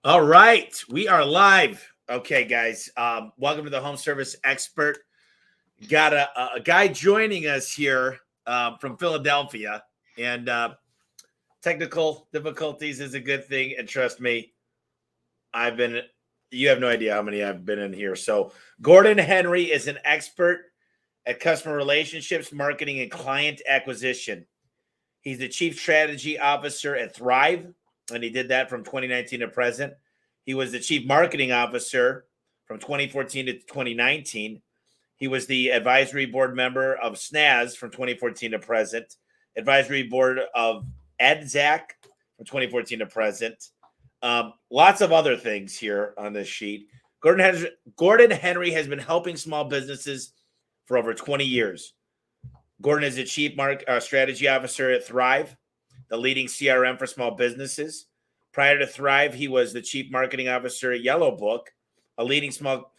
All right, we are live. Okay, guys, welcome to the Home Service Expert. Got a guy joining us here from Philadelphia, and technical difficulties is a good thing. And trust me, you have no idea how many I've been in here. So Gordon Henry is an expert at customer relationships, marketing, and client acquisition. He's the chief strategy officer at Thryv, and he did that from 2019 to present. He was the chief marketing officer from 2014 to 2019. He was the advisory board member of SNAS from 2014 to present, advisory board of EDZAC from 2014 to present. Lots of other things here on this sheet. Gordon Henry has been helping small businesses for over 20 years. Gordon is the chief strategy officer at Thryv, the leading CRM for small businesses. Prior to Thryv, he was the chief marketing officer at Yellowbook, a leading small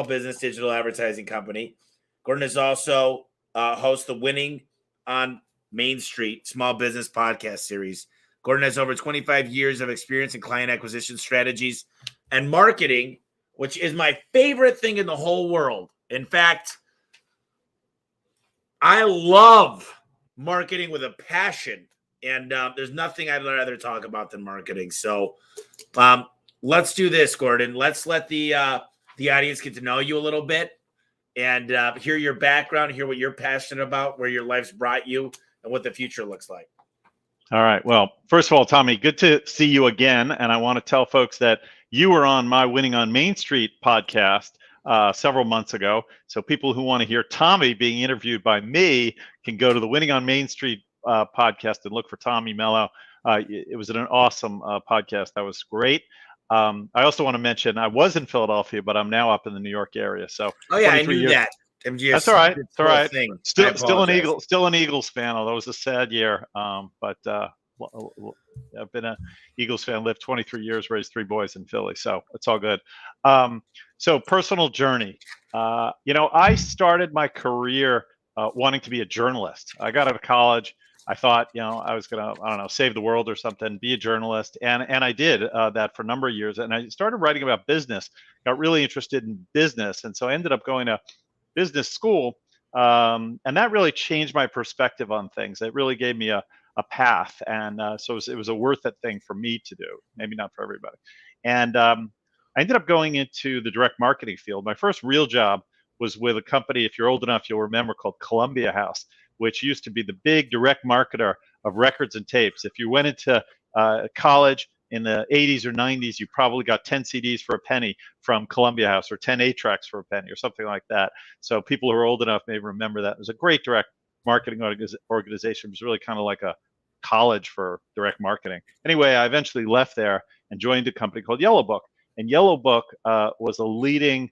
business digital advertising company. Gordon is also hosts the Winning on Main Street Small Business podcast series. Gordon has over 25 years of experience in client acquisition strategies and marketing, which is my favorite thing in the whole world. In fact, I love marketing with a passion, and there's nothing I'd rather talk about than marketing. So let's do this, Gordon. Let's let the audience get to know you a little bit and hear your background, hear what you're passionate about, where your life's brought you, and what the future looks like. All right. Well, first of all, Tommy, good to see you again. And I want to tell folks that you were on my Winning on Main Street podcast several months ago. So people who want to hear Tommy being interviewed by me can go to the Winning on Main Street podcast and look for Tommy Mello. It was an awesome podcast. That was great. I also want to mention I was in Philadelphia, but I'm now up in the New York area. So I knew years. That. That's all right. It's all right. Still an Eagles fan, although it was a sad year. But I've been an Eagles fan, lived 23 years, raised 3 boys in Philly, so it's all good. So personal journey. I started my career wanting to be a journalist. I got out of college. I thought, I was gonna, save the world or something, be a journalist, and I did that for a number of years. And I started writing about business. Got really interested in business, and so I ended up going to business school, and that really changed my perspective on things. It really gave me a path, and so it was a worth it thing for me to do, maybe not for everybody. And I ended up going into the direct marketing field. My first real job was with a company, if you're old enough, you'll remember, called Columbia House, which used to be the big direct marketer of records and tapes. If you went into college in the 80s or 90s, you probably got 10 CDs for a penny from Columbia House, or 10 8-tracks for a penny, or something like that. So people who are old enough may remember that. It was a great direct marketing organization. It was really kind of like a college for direct marketing. Anyway, I eventually left there and joined a company called Yellowbook. And Yellowbook was a leading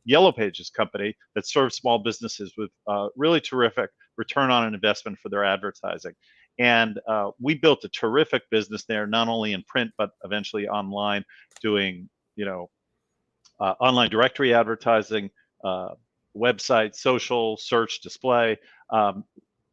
Yellow Pages company that served small businesses with really terrific return on investment for their advertising. And we built a terrific business there, not only in print, but eventually online, doing, online directory advertising, website, social, search, display.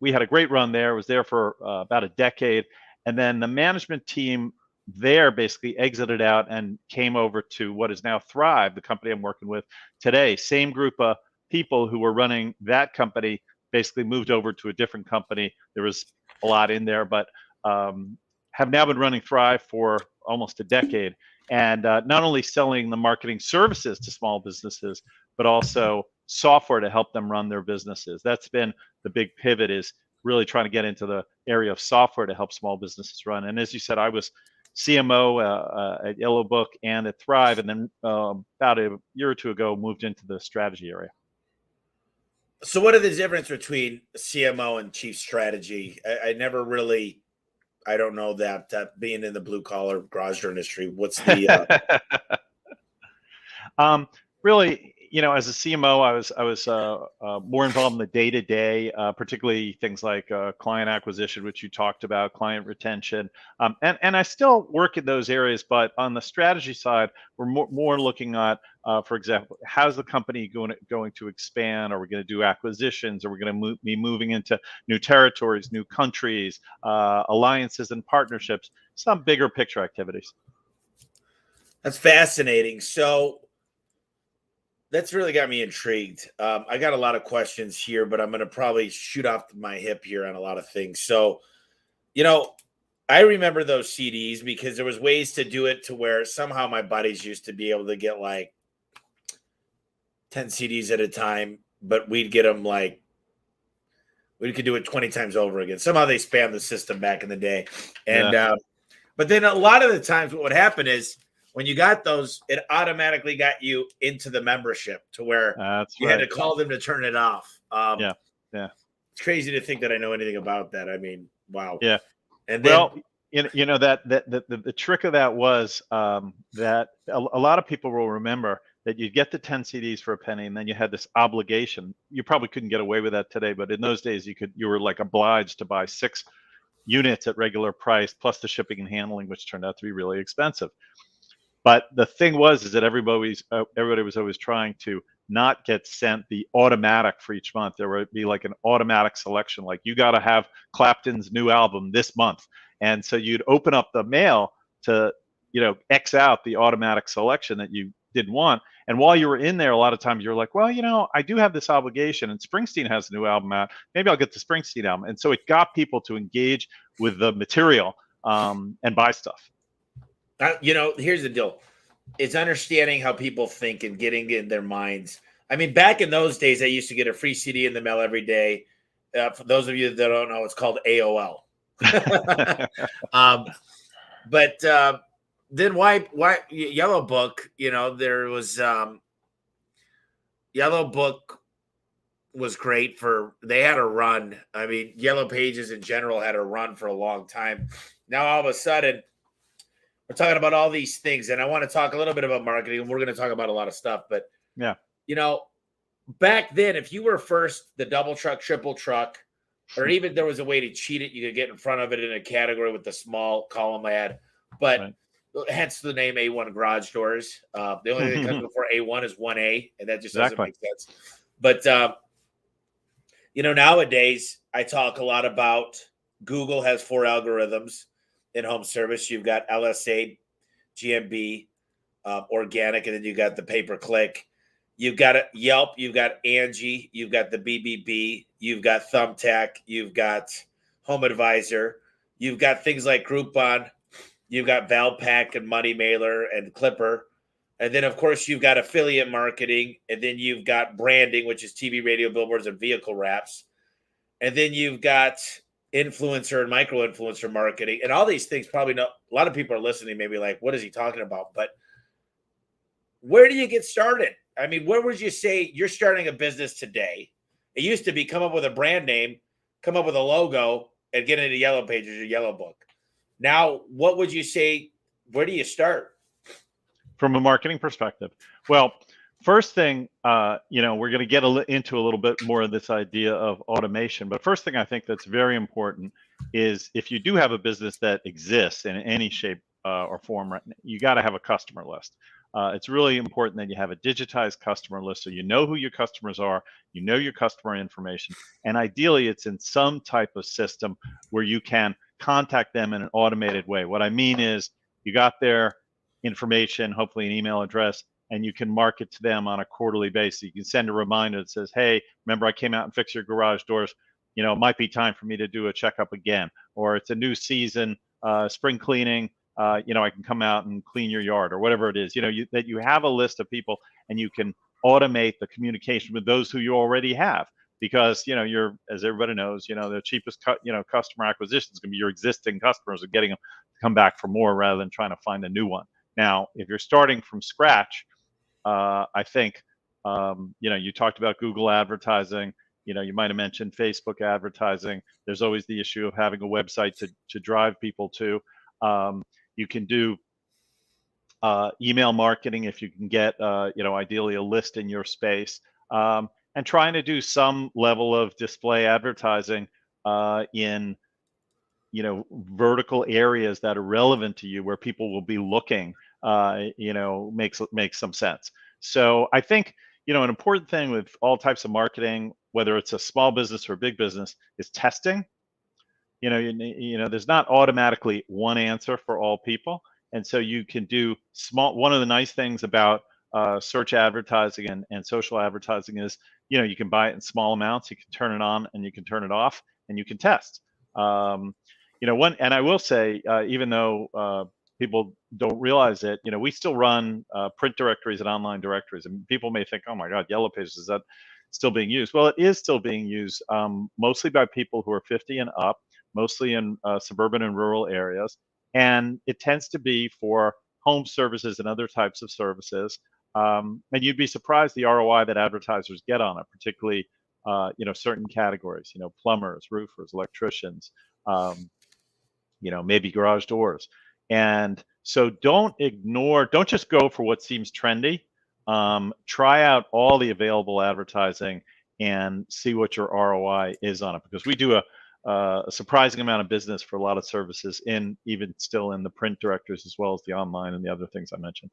We had a great run there. Was there for about a decade. And then the management team there basically exited out and came over to what is now Thryv, the company I'm working with today. Same group of people who were running that company basically moved over to a different company. There was a lot in there, but have now been running Thryv for almost a decade, and not only selling the marketing services to small businesses, but also software to help them run their businesses. That's been the big pivot, is really trying to get into the area of software to help small businesses run. And as you said, I was CMO at Yellowbook and at Thryv, and then about a year or two ago moved into the strategy area. So what are the difference between CMO and chief strategy? I never really, I don't know that being in the blue collar garage door industry, what's the really, as a CMO, I was more involved in the day-to-day, particularly things like client acquisition, which you talked about, client retention, and I still work in those areas. But on the strategy side, we're more looking at, for example, how's the company going to expand? Are we going to do acquisitions? Are we going to be moving into new territories, new countries, alliances and partnerships? Some bigger picture activities. That's fascinating. So that's really got me intrigued. I got a lot of questions here, but I'm going to probably shoot off my hip here on a lot of things. So, you know, I remember those CDs because there was ways to do it to where somehow my buddies used to be able to get like 10 CDs at a time, but we'd get them like we could do it 20 times over again. Somehow they spammed the system back in the day. And but then a lot of the times what would happen is when you got those, it automatically got you into the membership to where you had to call them to turn it off. Yeah. It's crazy to think that I know anything about that. I mean, wow. Yeah. And then, well, you know that the trick of that was that a lot of people will remember that you get the 10 CDs for a penny, and then you had this obligation. You probably couldn't get away with that today, but in those days you were like obliged to buy 6 units at regular price plus the shipping and handling, which turned out to be really expensive. But the thing is that everybody was always trying to not get sent the automatic for each month. There would be like an automatic selection, like you got to have Clapton's new album this month. And so you'd open up the mail to, X out the automatic selection that you didn't want. And while you were in there, a lot of times you're like, well, I do have this obligation and Springsteen has a new album out. Maybe I'll get the Springsteen album. And so it got people to engage with the material and buy stuff. Here's the deal. It's understanding how people think and getting in their minds. I mean, back in those days, I used to get a free CD in the mail every day. For those of you that don't know, it's called AOL. But then why Yellow Book? There was Yellow Book was great they had a run. I mean, Yellow Pages in general had a run for a long time. Now all of a sudden, we're talking about all these things, and I want to talk a little bit about marketing, and we're going to talk about a lot of stuff. But yeah, back then, if you were first the double truck, triple truck, or even there was a way to cheat it, you could get in front of it in a category with the small column ad. But hence the name A1 Garage Doors. The only thing that comes before A1 is 1A, and that just doesn't make sense. But nowadays I talk a lot about Google has 4 algorithms in home service. You've got LSA, GMB, organic, and then you got the pay-per-click. You've got Yelp, you've got Angie, you've got the BBB, you've got Thumbtack, you've got Home Advisor, you've got things like Groupon, you've got Valpak and Money Mailer and Clipper. And then, of course, you've got affiliate marketing, and then you've got branding, which is TV, radio, billboards, and vehicle wraps. And then you've got influencer and micro-influencer marketing. And all these things probably a lot of people are listening, maybe like, what is he talking about? But where do you get started? I mean, where would you say you're starting a business today? It used to be come up with a brand name, come up with a logo, and get into Yellow Pages or Yellow Book. Now, what would you say? Where do you start? From a marketing perspective? Well, first thing, we're going to get into a little bit more of this idea of automation. But first thing I think that's very important is if you do have a business that exists in any shape or form, you got to have a customer list. It's really important that you have a digitized customer list so you know who your customers are, you know your customer information, and ideally it's in some type of system where you can contact them in an automated way. What I mean is you got their information, hopefully an email address, and you can market to them on a quarterly basis. You can send a reminder that says, hey, remember I came out and fixed your garage doors. It might be time for me to do a checkup again, or it's a new season, spring cleaning. I can come out and clean your yard or whatever it is, that you have a list of people and you can automate the communication with those who you already have, because, you're, as everybody knows, the cheapest customer acquisition is going to be your existing customers and getting them to come back for more rather than trying to find a new one. Now, if you're starting from scratch, I think, you talked about Google advertising, you might've mentioned Facebook advertising. There's always the issue of having a website to drive people to. You can do email marketing if you can get, ideally a list in your space, and trying to do some level of display advertising in, vertical areas that are relevant to you where people will be looking, makes some sense. So I think, an important thing with all types of marketing, whether it's a small business or a big business, is testing. There's not automatically one answer for all people. And so you can do one of the nice things about search advertising and social advertising is, you can buy it in small amounts, you can turn it on and you can turn it off, and you can test. And I will say, even though people don't realize it, we still run print directories and online directories, and people may think, oh my God, Yellow Pages, is that still being used? Well, it is still being used, mostly by people who are 50 and up, mostly in suburban and rural areas. And it tends to be for home services and other types of services. And you'd be surprised the ROI that advertisers get on it, particularly, certain categories, plumbers, roofers, electricians, maybe garage doors. And so don't just go for what seems trendy. Try out all the available advertising and see what your ROI is on it, because we do a surprising amount of business for a lot of services even still in the print directories, as well as the online and the other things I mentioned.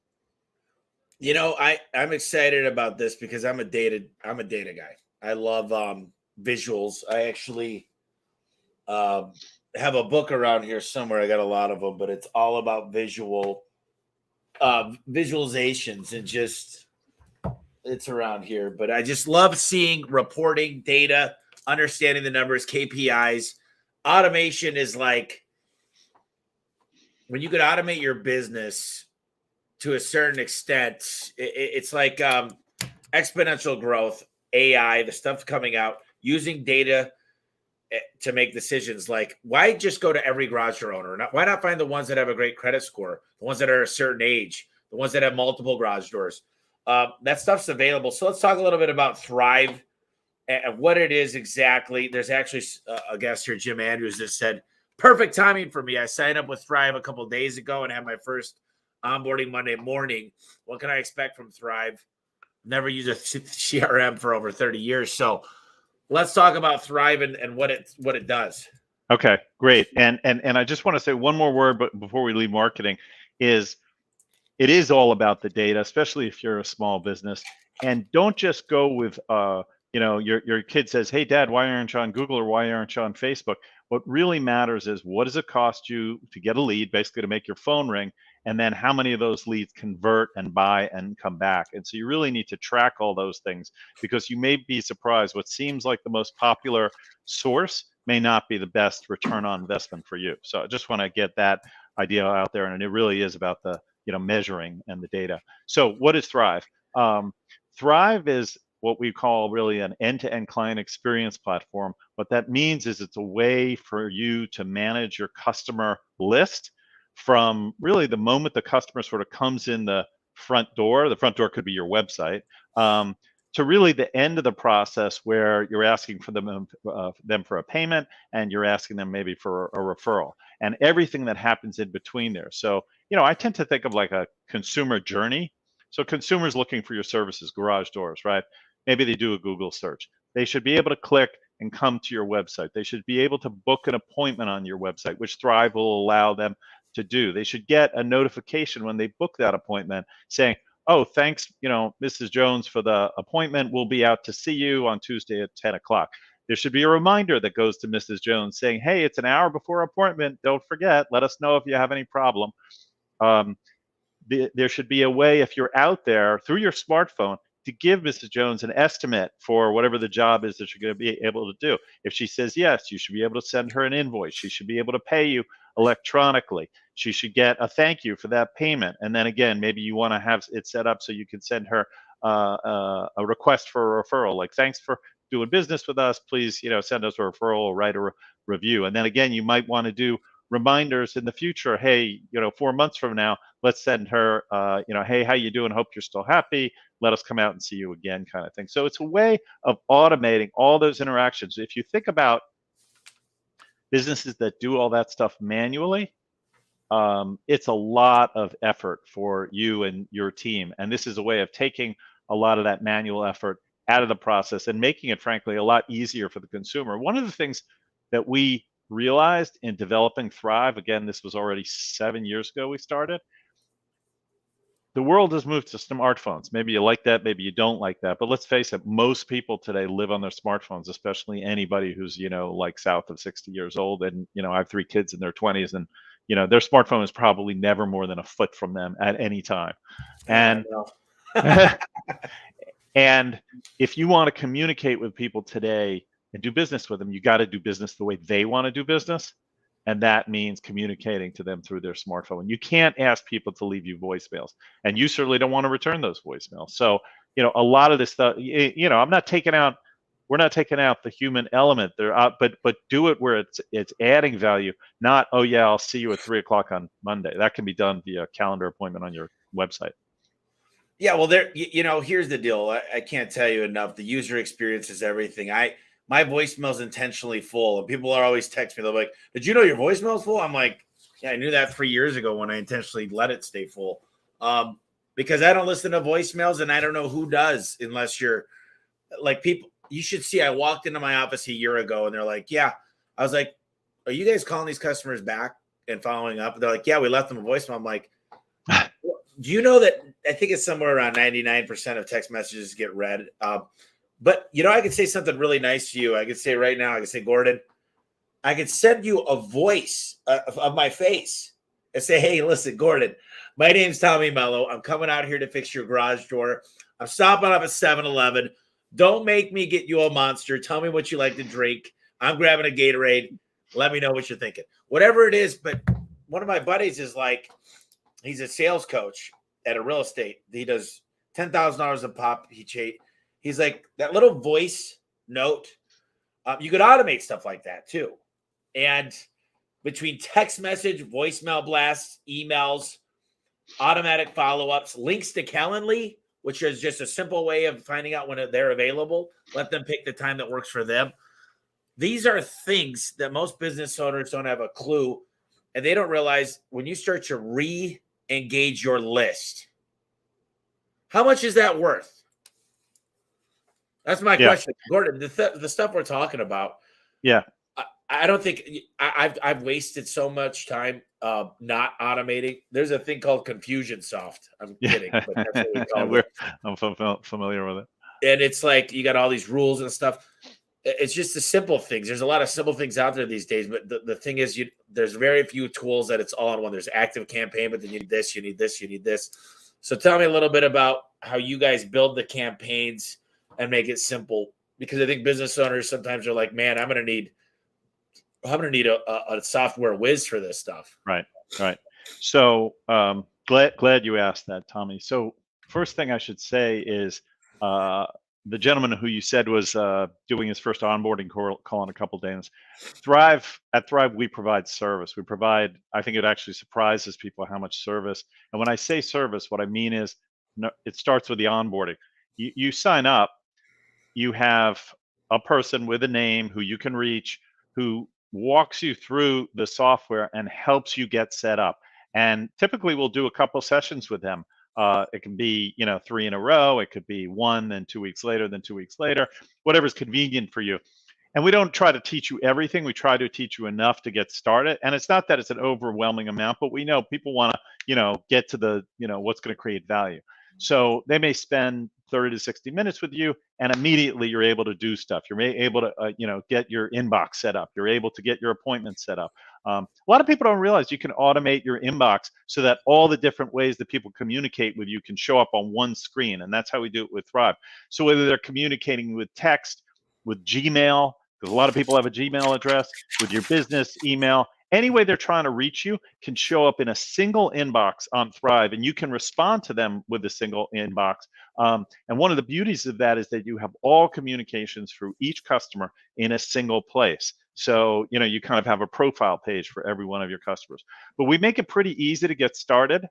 I'm excited about this because I'm a data guy. I love visuals. I actually have a book around here somewhere. I got a lot of them, but it's all about visualizations, and it's around here. But I just love seeing reporting, data, understanding the numbers, KPIs. Automation is like when you could automate your business to a certain extent. It's like exponential growth, AI, the stuff coming out, using data to make decisions. Like, why just go to every garage door owner? Why not find the ones that have a great credit score, the ones that are a certain age, the ones that have multiple garage doors? That stuff's available. So let's talk a little bit about Thryv and what it is exactly. There's actually a guest here, Jim Andrews, that said, perfect timing for me. I signed up with Thryv a couple of days ago and had my first onboarding Monday morning. What can I expect from Thryv? Never used a CRM for over 30 years. So let's talk about Thryv and what it does. Okay, great. And I just want to say one more word, but before we leave marketing, it is all about the data, especially if you're a small business. And don't just go with your kid says, hey dad, why aren't you on Google, or why aren't you on Facebook? What really matters is, what does it cost you to get a lead, basically to make your phone ring? And then how many of those leads convert and buy and come back? And so you really need to track all those things, because you may be surprised what seems like the most popular source may not be the best return on investment for you. So I just want to get that idea out there. And it really is about the measuring and the data. So what is Thryv? Thryv is what we call really an end-to-end client experience platform. What that means is it's a way for you to manage your customer list from really the moment the customer sort of comes in the front door. The front door could be your website, to really the end of the process, where you're asking for them for a payment, and you're asking them maybe for a referral, and everything that happens in between there. So, I tend to think of like a consumer journey. So consumers looking for your services, garage doors, right? Maybe they do a Google search. They should be able to click and come to your website. They should be able to book an appointment on your website, which Thryv will allow them to do. They should get a notification when they book that appointment saying, oh, thanks, Mrs. Jones, for the appointment. We'll be out to see you on Tuesday at 10 o'clock. There should be a reminder that goes to Mrs. Jones saying, hey, it's an hour before appointment. Don't forget, let us know if you have any problem. There should be a way, if you're out there through your smartphone, to give Mrs. Jones an estimate for whatever the job is that you're going to be able to do. If she says yes, you should be able to send her an invoice. She should be able to pay you electronically. She should get a thank you for that payment. And then again, maybe you want to have it set up so you can send her a request for a referral, like, thanks for doing business with us. Please, send us a referral or write a review. And then again, you might want to do reminders in the future. Hey, 4 months from now, let's send her, hey, how you doing? Hope you're still happy. Let us come out and see you again, kind of thing. So it's a way of automating all those interactions. If you think about businesses that do all that stuff manually, it's a lot of effort for you and your team. And this is a way of taking a lot of that manual effort out of the process and making it, frankly, a lot easier for the consumer. One of the things that we realized in developing Thryv, again, this was already 7 years ago we started, the world has moved to smartphones. Maybe you like that, maybe you don't like that, but let's face it, most people today live on their smartphones, especially anybody who's, like south of 60 years old. And, I have 3 kids in their 20s, and, their smartphone is probably never more than a foot from them at any time. And and if you want to communicate with people today and do business with them, you got to do business the way they want to do business. And that means communicating to them through their smartphone. You can't ask people to leave you voicemails, and you certainly don't want to return those voicemails. So, a lot of this stuff, we're not taking out the human element there, but do it where it's adding value, not, oh yeah, I'll see you at 3:00 on Monday. That can be done via calendar appointment on your website. Yeah, well, here's the deal. I can't tell you enough. The user experience is everything. My voicemail is intentionally full, and people are always text me. They're like, "Did you know your voicemail is full?" I'm like, "Yeah, I knew that 3 years ago when I intentionally let it stay full." Because I don't listen to voicemails, and I don't know who does, unless you're like people. You should see. I walked into my office a year ago, and they're like, "Yeah." I was like, "Are you guys calling these customers back and following up?" And they're like, "Yeah, we left them a voicemail." I'm like, do you know that I think it's somewhere around 99% of text messages get read? But, I could say something really nice to you. I could say right now, I could say, Gordon, I could send you a voice of my face and say, hey, listen, Gordon, my name's Tommy Mello. I'm coming out here to fix your garage door. I'm stopping up at 7-Eleven. Don't make me get you a Monster. Tell me what you like to drink. I'm grabbing a Gatorade. Let me know what you're thinking. Whatever it is. But one of my buddies is like, he's a sales coach at a real estate. He does $10,000 a pop. He's like, that little voice note, you could automate stuff like that too. And between text message, voicemail blasts, emails, automatic follow-ups, links to Calendly, which is just a simple way of finding out when they're available. Let them pick the time that works for them. These are things that most business owners don't have a clue, and they don't realize when you start to re-engage your list. How much is that worth? That's my question, Gordon. The stuff we're talking about. Yeah, I don't think I've wasted so much time not automating. There's a thing called Confusionsoft. I'm kidding, but that's what we call it. I'm familiar with it. And it's like you got all these rules and stuff. It's just the simple things. There's a lot of simple things out there these days, but the thing is, there's very few tools that it's all in one. There's Active Campaign, but then you need this, you need this, you need this. So tell me a little bit about how you guys build the campaigns and make it simple, because I think business owners sometimes are like, man, I'm going to need a software whiz for this stuff. Right. So glad you asked that, Tommy. So first thing I should say is the gentleman who you said was doing his first onboarding call in a couple of days. At Thryv, we provide service. I think it actually surprises people how much service. And when I say service, what I mean is it starts with the onboarding. You sign up. You have a person with a name who you can reach, who walks you through the software and helps you get set up. And typically we'll do a couple sessions with them. It can be, 3 in a row. It could be 1, then 2 weeks later, then 2 weeks later, whatever's convenient for you. And we don't try to teach you everything. We try to teach you enough to get started. And it's not that it's an overwhelming amount, but we know people want to, get to the, what's going to create value. So they may spend 30 to 60 minutes with you, and immediately you're able to do stuff. You're able to, get your inbox set up. You're able to get your appointments set up. A lot of people don't realize you can automate your inbox so that all the different ways that people communicate with you can show up on one screen. And that's how we do it with Thryv. So whether they're communicating with text, with Gmail, because a lot of people have a Gmail address, with your business email, any way they're trying to reach you can show up in a single inbox on Thryv, and you can respond to them with a single inbox. And one of the beauties of that is that you have all communications through each customer in a single place. So, you kind of have a profile page for every one of your customers. But we make it pretty easy to get started,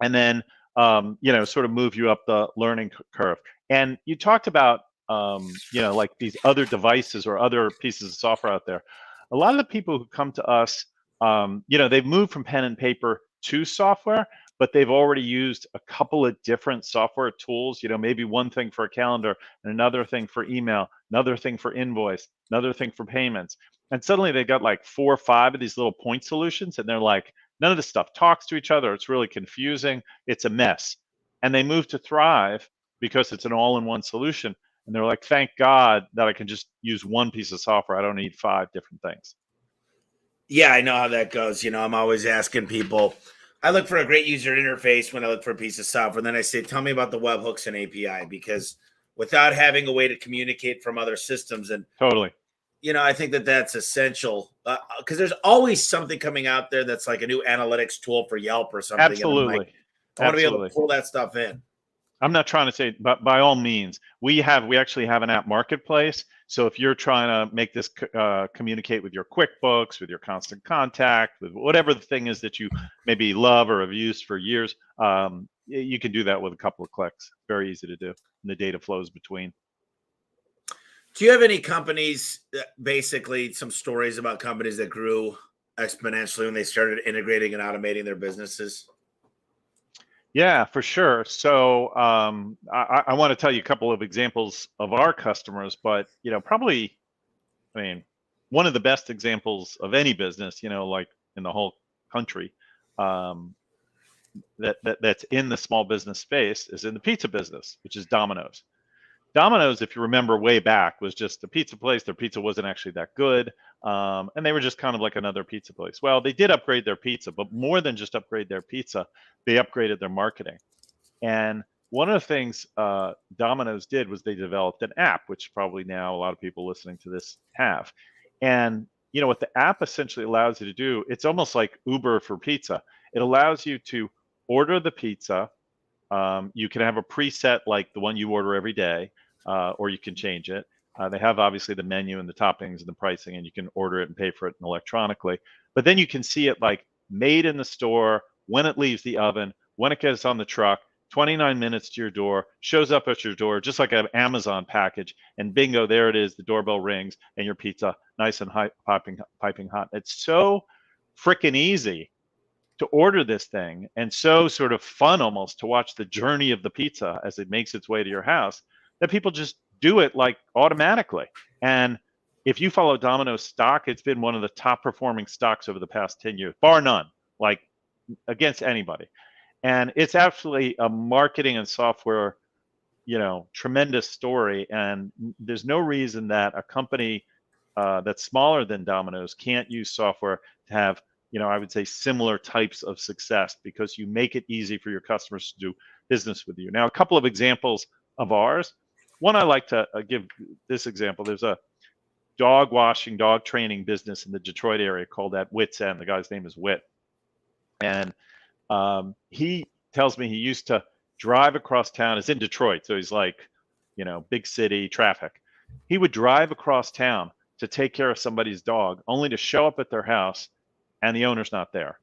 and then, sort of move you up the learning curve. And you talked about, like these other devices or other pieces of software out there. A lot of the people who come to us, they've moved from pen and paper to software, but they've already used a couple of different software tools, maybe one thing for a calendar and another thing for email, another thing for invoice, another thing for payments. And suddenly they got like 4 or 5 of these little point solutions, and they're like, none of this stuff talks to each other. It's really confusing. It's a mess. And they move to Thryv because it's an all-in-one solution. And they're like, thank God that I can just use one piece of software. I don't need 5 different things. Yeah, I know how that goes. I'm always asking people. I look for a great user interface when I look for a piece of software. Then I say, tell me about the webhooks and API, because without having a way to communicate from other systems, and Totally. I think that that's essential, because there's always something coming out there that's like a new analytics tool for Yelp or something. Absolutely. And I'm like, I want to be able to pull that stuff in. I'm not trying to say, but by all means, we actually have an app marketplace. So if you're trying to make this communicate with your QuickBooks, with your Constant Contact, with whatever the thing is that you maybe love or have used for years, you can do that with a couple of clicks. Very easy to do. And the data flows between. Do you have any companies, basically some stories about companies that grew exponentially when they started integrating and automating their businesses? Yeah, for sure. So I want to tell you a couple of examples of our customers, but probably, I mean, one of the best examples of any business, like in the whole country, that's in the small business space is in the pizza business, which is Domino's. Domino's, if you remember way back, was just a pizza place. Their pizza wasn't actually that good. And they were just kind of like another pizza place. Well, they did upgrade their pizza, but more than just upgrade their pizza, they upgraded their marketing. And one of the things Domino's did was they developed an app, which probably now a lot of people listening to this have. And what the app essentially allows you to do, it's almost like Uber for pizza. It allows you to order the pizza. You can have a preset like the one you order every day, or you can change it. They have obviously the menu and the toppings and the pricing, and you can order it and pay for it electronically. But then you can see it like made in the store, when it leaves the oven, when it gets on the truck, 29 minutes to your door, shows up at your door, just like an Amazon package, and bingo, there it is. The doorbell rings, and your pizza, nice and hot, piping hot. It's so freaking easy to order this thing, and so sort of fun almost to watch the journey of the pizza as it makes its way to your house, that people just do it like automatically. And if you follow Domino's stock, it's been one of the top performing stocks over the past 10 years, bar none, like against anybody. And it's actually a marketing and software, tremendous story. And there's no reason that a company that's smaller than Domino's can't use software to have, I would say similar types of success, because you make it easy for your customers to do business with you. Now, a couple of examples of ours. One, I like to give this example. There's a dog washing, dog training business in the Detroit area called at Wit's End. The guy's name is Whit. And he tells me he used to drive across town. It's in Detroit, so he's like, big city traffic. He would drive across town to take care of somebody's dog, only to show up at their house and the owner's not there.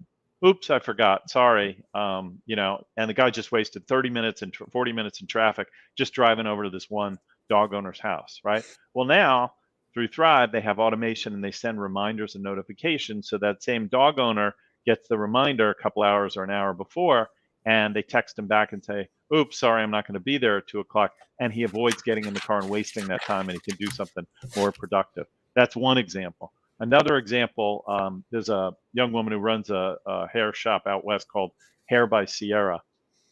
Oops, I forgot. Sorry. And the guy just wasted 30 minutes and 40 minutes in traffic just driving over to this one dog owner's house, right? Well, now through Thryv, they have automation and they send reminders and notifications, so that same dog owner gets the reminder a couple hours or an hour before, and they text him back and say, oops, sorry, I'm not going to be there at 2:00. And he avoids getting in the car and wasting that time, and he can do something more productive. That's one example. Another example, there's a young woman who runs a hair shop out west called Hair by Sierra.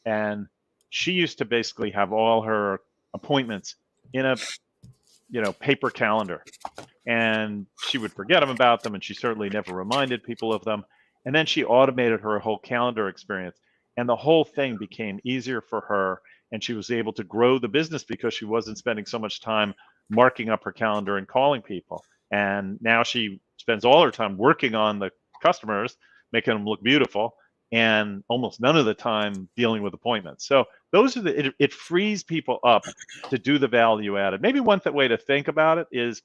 And she used to basically have all her appointments in a paper calendar. And she would forget about them, and she certainly never reminded people of them. And then she automated her whole calendar experience. And the whole thing became easier for her. And she was able to grow the business because she wasn't spending so much time marking up her calendar and calling people. And now she spends all her time working on the customers, making them look beautiful, and almost none of the time dealing with appointments. So those are it frees people up to do the value added. Maybe one way to think about it is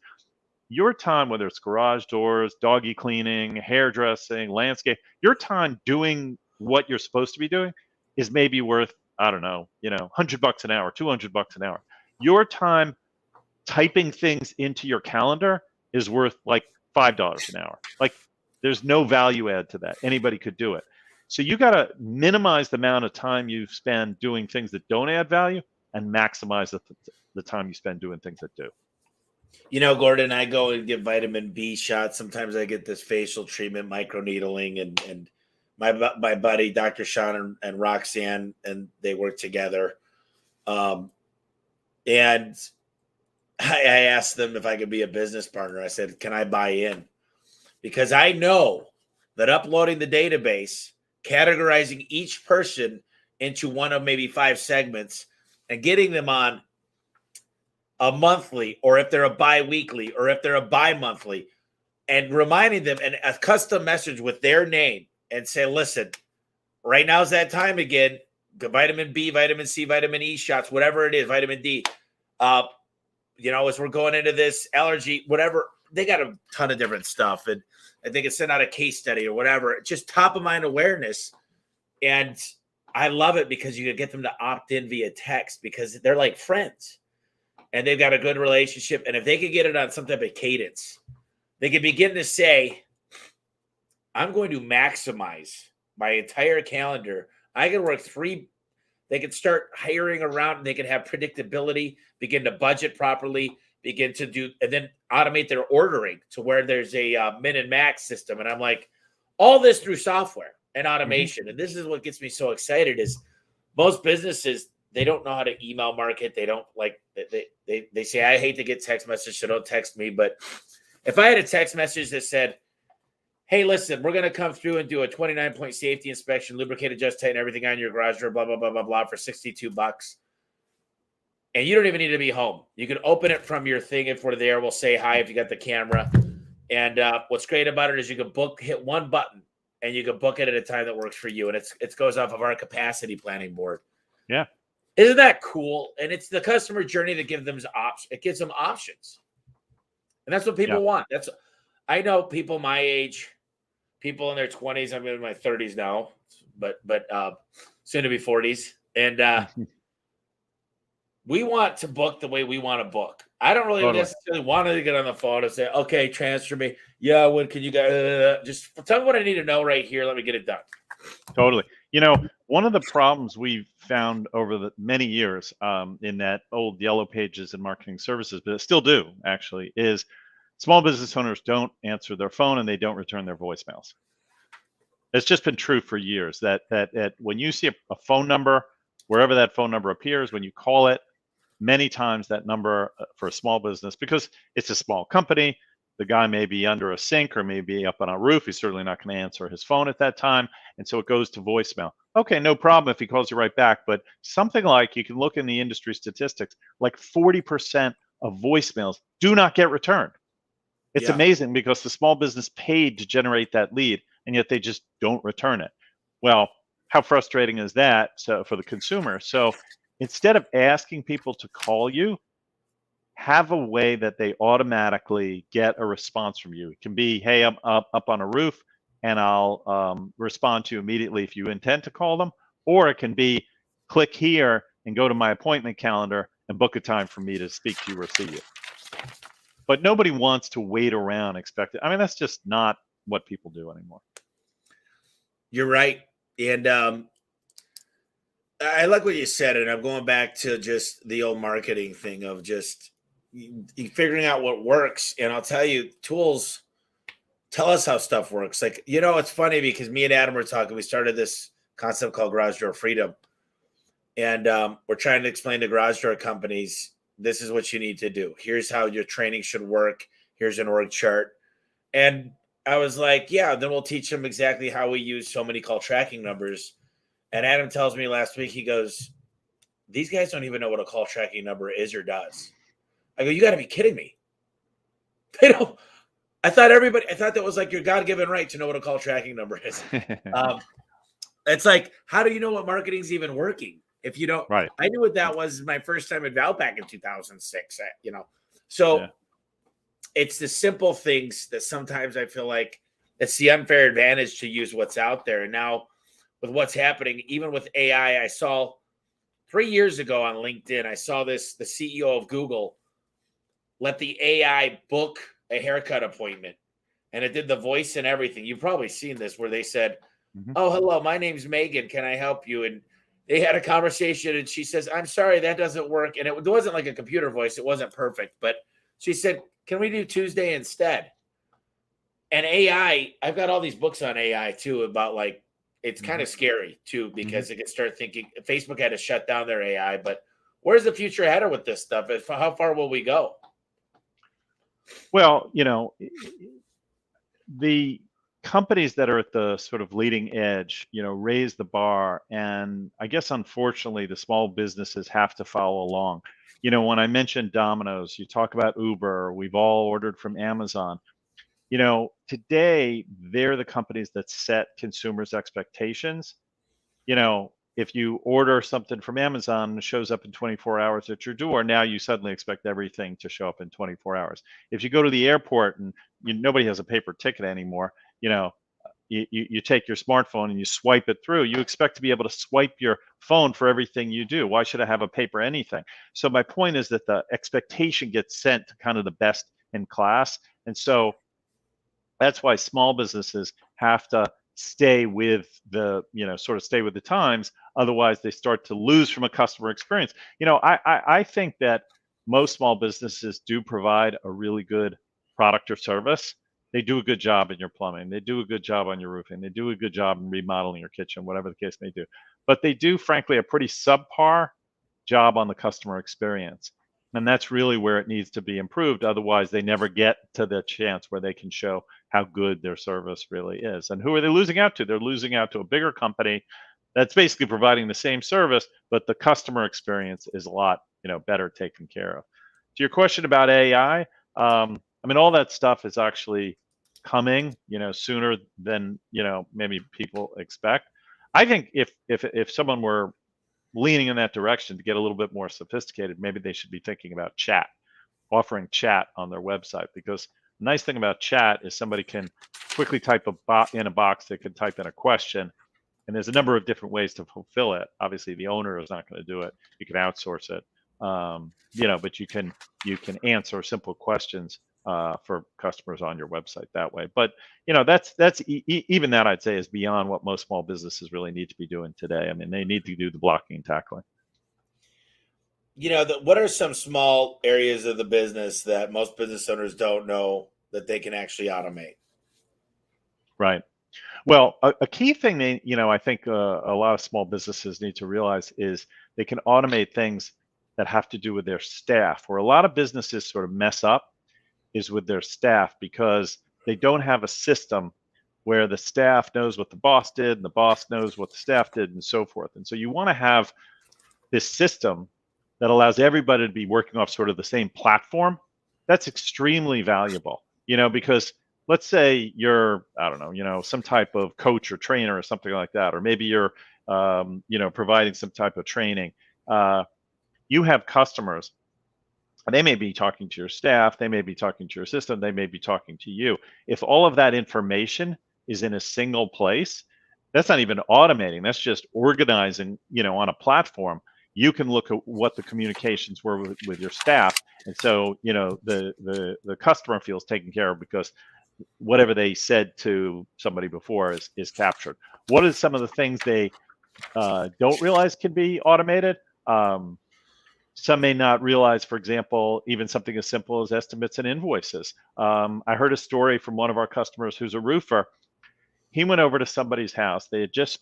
your time, whether it's garage doors, doggy cleaning, hairdressing, landscape, your time doing what you're supposed to be doing is maybe worth, I don't know, $100 an hour, $200 an hour. Your time typing things into your calendar is worth like $5 an hour. Like, there's no value add to that. Anybody could do it. So you got to minimize the amount of time you spend doing things that don't add value and maximize the time you spend doing things that do. Gordon, I go and get vitamin B shots. Sometimes I get this facial treatment, microneedling, and my buddy, Dr. Sean and Roxanne, and they work together. And I asked them if I could be a business partner. I said, can I buy in? because I know that uploading the database, categorizing each person into one of maybe 5 segments and getting them on a monthly, or if they're a bi-weekly, or if they're a bi-monthly, and reminding them and a custom message with their name and say, listen, right now is that time again. The vitamin B, vitamin C, vitamin E shots, whatever it is, vitamin D. As we're going into this allergy, whatever, they got a ton of different stuff. And they can send out a case study or whatever. Just top of mind awareness. And I love it because you can get them to opt in via text because they're like friends and they've got a good relationship. And if they could get it on some type of cadence, they can begin to say, I'm going to maximize my entire calendar. I can work 3. They can start hiring around and they can have predictability, begin to budget properly, begin to do, and then automate their ordering to where there's a min and max system. And I'm like, all this through software and automation. And this is what gets me so excited is most businesses, they don't know how to email market. They don't like, they say, I hate to get text message, so don't text me. But if I had a text message that said, hey, listen, we're going to come through and do a 29-point safety inspection, lubricate, adjust, tighten everything on your garage door, blah, blah, blah, blah, blah, for $62. And you don't even need to be home. You can open it from your thing if we're there. We'll say hi if you got the camera. And what's great about it is you can hit one button, and you can book it at a time that works for you. And it goes off of our capacity planning board. Yeah. Isn't that cool? And it's the customer journey that gives them it gives them options. And that's what people want. I know people my age, people in their 20s. I'm in my 30s now, but soon to be 40s. And we want to book the way we want to book. I don't really necessarily want to get on the phone and say, okay, transfer me. Yeah, when can you guys just tell me what I need to know right here? Let me get it done. Totally. One of the problems we've found over the many years in that old yellow pages and marketing services, but still do actually, is small business owners don't answer their phone and they don't return their voicemails. It's just been true for years that when you see a phone number, wherever that phone number appears, when you call it, many times that number for a small business, because it's a small company, the guy may be under a sink or maybe up on a roof. He's certainly not going to answer his phone at that time. And so it goes to voicemail. Okay, no problem if he calls you right back. But something like, you can look in the industry statistics, like 40% of voicemails do not get returned. It's amazing because the small business paid to generate that lead, and yet they just don't return it. Well, how frustrating is that for the consumer? So instead of asking people to call you, have a way that they automatically get a response from you. It can be, hey, I'm up on a roof and I'll respond to you immediately if you intend to call them. Or it can be, click here and go to my appointment calendar and book a time for me to speak to you or see you. But nobody wants to wait around expecting. I mean, that's just not what people do anymore. You're right. And I like what you said. And I'm going back to just the old marketing thing of just figuring out what works. And I'll tell you, tools tell us how stuff works. Like, it's funny because me and Adam were talking. We started this concept called Garage Door Freedom. And we're trying to explain to garage door companies, this is what you need to do. Here's how your training should work. Here's an org chart. And I was like, yeah, then we'll teach them exactly how we use so many call tracking numbers. And Adam tells me last week, he goes, these guys don't even know what a call tracking number is or does. I go, you got to be kidding me. They don't. I thought that was like your God-given right to know what a call tracking number is. It's like, how do you know what marketing's even working? If you don't, right. I knew what that was my first time at Valpak in 2006, So it's the simple things that sometimes I feel like it's the unfair advantage to use what's out there. And now with what's happening, even with AI, I saw 3 years ago on LinkedIn, I saw the CEO of Google let the AI book a haircut appointment, and it did the voice and everything. You've probably seen this where they said, oh, hello, my name's Megan. Can I help you? And they had a conversation and she says, I'm sorry, that doesn't work. And it wasn't like a computer voice. It wasn't perfect, but she said, can we do Tuesday instead? And AI, I've got all these books on AI too, about like, it's kind of scary too, because it can start thinking. Facebook had to shut down their AI, but where's the future headed with this stuff? How far will we go? Well, the companies that are at the sort of leading edge, raise the bar. And I guess, unfortunately, the small businesses have to follow along. When I mentioned Dominos, you talk about Uber, we've all ordered from Amazon. Today, they're the companies that set consumers' expectations. If you order something from Amazon and it shows up in 24 hours at your door, now you suddenly expect everything to show up in 24 hours. If you go to the airport and nobody has a paper ticket anymore, you take your smartphone and you swipe it through, you expect to be able to swipe your phone for everything you do. Why should I have a paper anything? So my point is that the expectation gets sent to kind of the best in class. And so that's why small businesses have to stay with the, sort of stay with the times. Otherwise, they start to lose from a customer experience. I think that most small businesses do provide a really good product or service. They do a good job in your plumbing. They do a good job on your roofing. They do a good job in remodeling your kitchen, whatever the case may do. But they do, frankly, a pretty subpar job on the customer experience. And that's really where it needs to be improved. Otherwise, they never get to the chance where they can show how good their service really is. And who are they losing out to? They're losing out to a bigger company that's basically providing the same service, but the customer experience is a lot, better taken care of. To your question about AI, all that stuff is actually coming, sooner than, maybe people expect. I think if someone were leaning in that direction to get a little bit more sophisticated, maybe they should be thinking about chat, offering chat on their website, because the nice thing about chat is somebody can quickly type in a box, they can type in a question, and there's a number of different ways to fulfill it. Obviously, the owner is not going to do it. You can outsource it, but you can answer simple questions for customers on your website that way. But that's even that, I'd say, is beyond what most small businesses really need to be doing today. They need to do the blocking and tackling. What are some small areas of the business that most business owners don't know that they can actually automate? Right. Well, a key thing I think a lot of small businesses need to realize is they can automate things that have to do with their staff. Where a lot of businesses sort of mess up is with their staff, because they don't have a system where the staff knows what the boss did and the boss knows what the staff did and so forth. And so you want to have this system that allows everybody to be working off sort of the same platform. That's extremely valuable, because let's say you're, I don't know, some type of coach or trainer or something like that, or maybe you're, providing some type of training. You have customers. They may be talking to your staff, they may be talking to your system, they may be talking to you. If all of that information is in a single place, that's not even automating, that's just organizing, on a platform. You can look at what the communications were with your staff. And so, the customer feels taken care of because whatever they said to somebody before is captured. What are some of the things they don't realize can be automated? Some may not realize, for example, even something as simple as estimates and invoices. I heard a story from one of our customers who's a roofer. He went over to somebody's house. They had just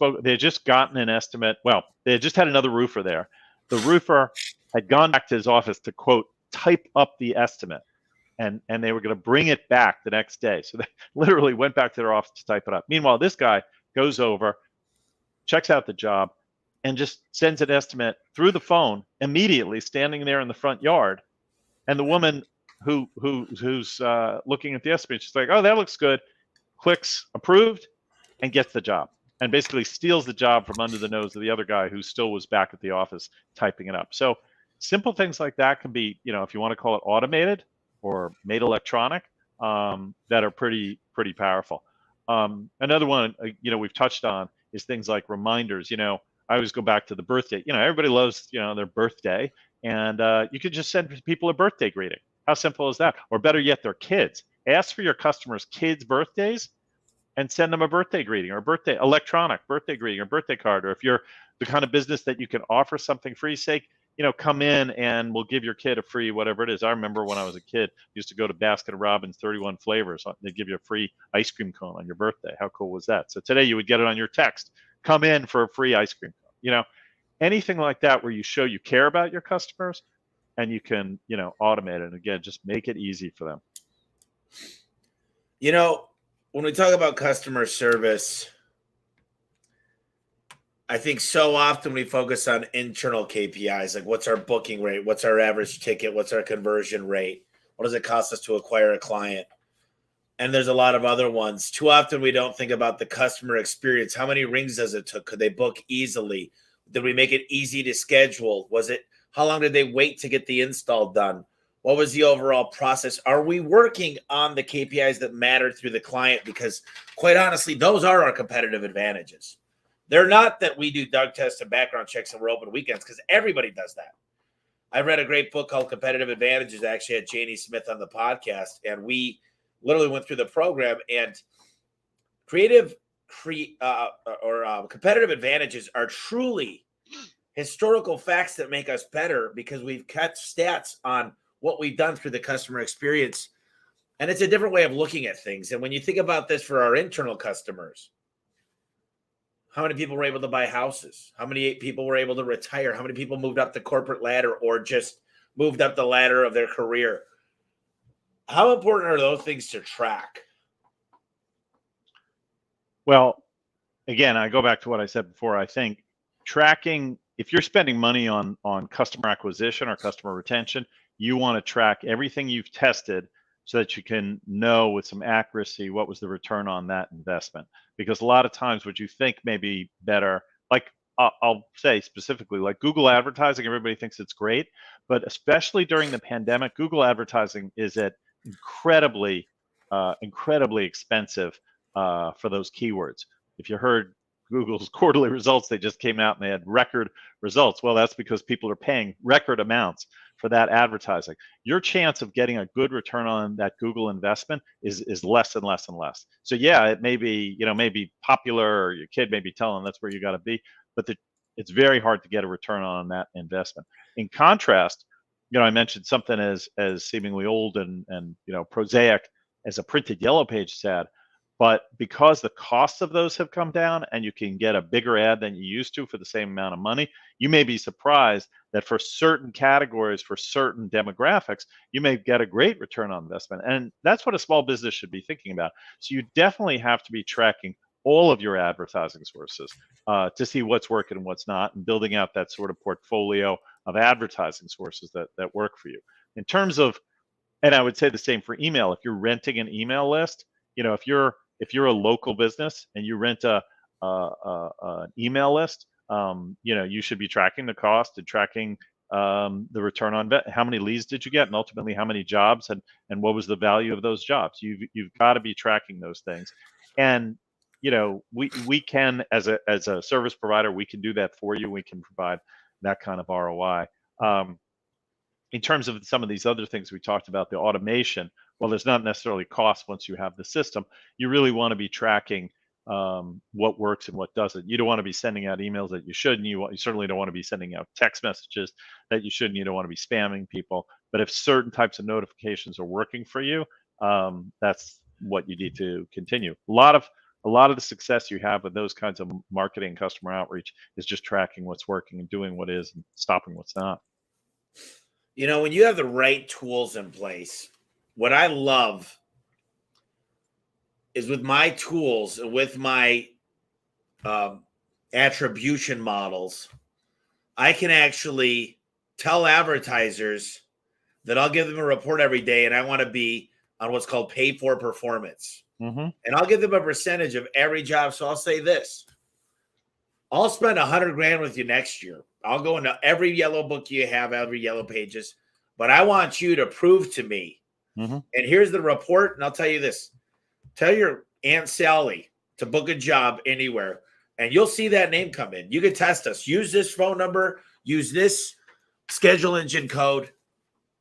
gotten an estimate. Well, they had just had another roofer there. The roofer had gone back to his office to, quote, type up the estimate. And they were going to bring it back the next day. So they literally went back to their office to type it up. Meanwhile, this guy goes over, checks out the job, and just sends an estimate through the phone immediately, standing there in the front yard. And the woman who's looking at the estimate, she's like, "Oh, that looks good," clicks approved, and gets the job, and basically steals the job from under the nose of the other guy who still was back at the office typing it up. So simple things like that can be, if you want to call it automated or made electronic, that are pretty powerful. Another one, we've touched on is things like reminders. I always go back to the birthday. Everybody loves, their birthday, and you could just send people a birthday greeting. How simple is that? Or better yet, their kids. Ask for your customers' kids' birthdays and send them a birthday greeting or electronic birthday greeting or birthday card. Or if you're the kind of business that you can offer something free, say, come in and we'll give your kid a free whatever it is. I remember when I was a kid, used to go to Baskin-Robbins, 31 flavors. They'd give you a free ice cream cone on your birthday. How cool was that? So today you would get it on your text. Come in for a free ice cream cone. Anything like that where you show you care about your customers and you can, automate it. And again, just make it easy for them. when we talk about customer service, I think so often we focus on internal KPIs, like what's our booking rate, what's our average ticket, what's our conversion rate, what does it cost us to acquire a client? And there's a lot of other ones. Too often we don't think about the customer experience. How many rings does it took? Could they book easily? Did we make it easy to schedule? How long did they wait to get the install done? What was the overall process? Are we working on the KPIs that matter through the client? Because quite honestly, those are our competitive advantages. They're not that we do drug tests and background checks and we're open weekends, because everybody does that. I read a great book called Competitive Advantages. I actually had Janie Smith on the podcast, and we literally went through the program. And competitive advantages are truly historical facts that make us better, because we've kept stats on what we've done through the customer experience. And it's a different way of looking at things. And when you think about this for our internal customers, how many people were able to buy houses? How many people were able to retire? How many people moved up the corporate ladder or just moved up the ladder of their career? How important are those things to track? Well, again, I go back to what I said before. I think tracking, if you're spending money on customer acquisition or customer retention, you want to track everything you've tested so that you can know with some accuracy what was the return on that investment. Because a lot of times what you think may be better, like I'll say specifically, like Google advertising, everybody thinks it's great, but especially during the pandemic, Google advertising is at incredibly expensive for those keywords. If you heard Google's quarterly results, they just came out and they had record results. Well, that's because people are paying record amounts for that advertising. Your chance of getting a good return on that Google investment is less and less and less. So yeah, it may be, maybe popular, or your kid may be telling them that's where you got to be, but it's very hard to get a return on that investment. In contrast, I mentioned something as seemingly old and prosaic as a printed yellow page ad. But because the costs of those have come down and you can get a bigger ad than you used to for the same amount of money, you may be surprised that for certain categories, for certain demographics, you may get a great return on investment. And that's what a small business should be thinking about. So you definitely have to be tracking all of your advertising sources to see what's working and what's not, and building out that sort of portfolio of advertising sources that work for you. In terms of, and I would say the same for email, if you're renting an email list, if you're a local business and you rent an email list, you should be tracking the cost and tracking the return on how many leads did you get, and ultimately how many jobs, and what was the value of those jobs. You've got to be tracking those things. And we can, as a service provider, we can do that for you. We can provide that kind of ROI. In terms of some of these other things we talked about, the automation, well, there's not necessarily cost once you have the system. You really want to be tracking what works and what doesn't. You don't want to be sending out emails that you shouldn't. You certainly don't want to be sending out text messages that you shouldn't. You don't want to be spamming people. But if certain types of notifications are working for you, that's what you need to continue. A lot of the success you have with those kinds of marketing and customer outreach is just tracking what's working and doing what is and stopping what's not. When you have the right tools in place, what I love is with my tools, with my attribution models, I can actually tell advertisers that I'll give them a report every day, and I want to be on what's called pay for performance. Mm-hmm. And I'll give them a percentage of every job. So I'll say this: I'll spend $100,000 with you next year. I'll go into every yellow book you have, every yellow pages, but I want you to prove to me. Mm-hmm. And here's the report. And I'll tell you this: tell your Aunt Sally to book a job anywhere, and you'll see that name come in. You can test us. Use this phone number. Use this schedule engine code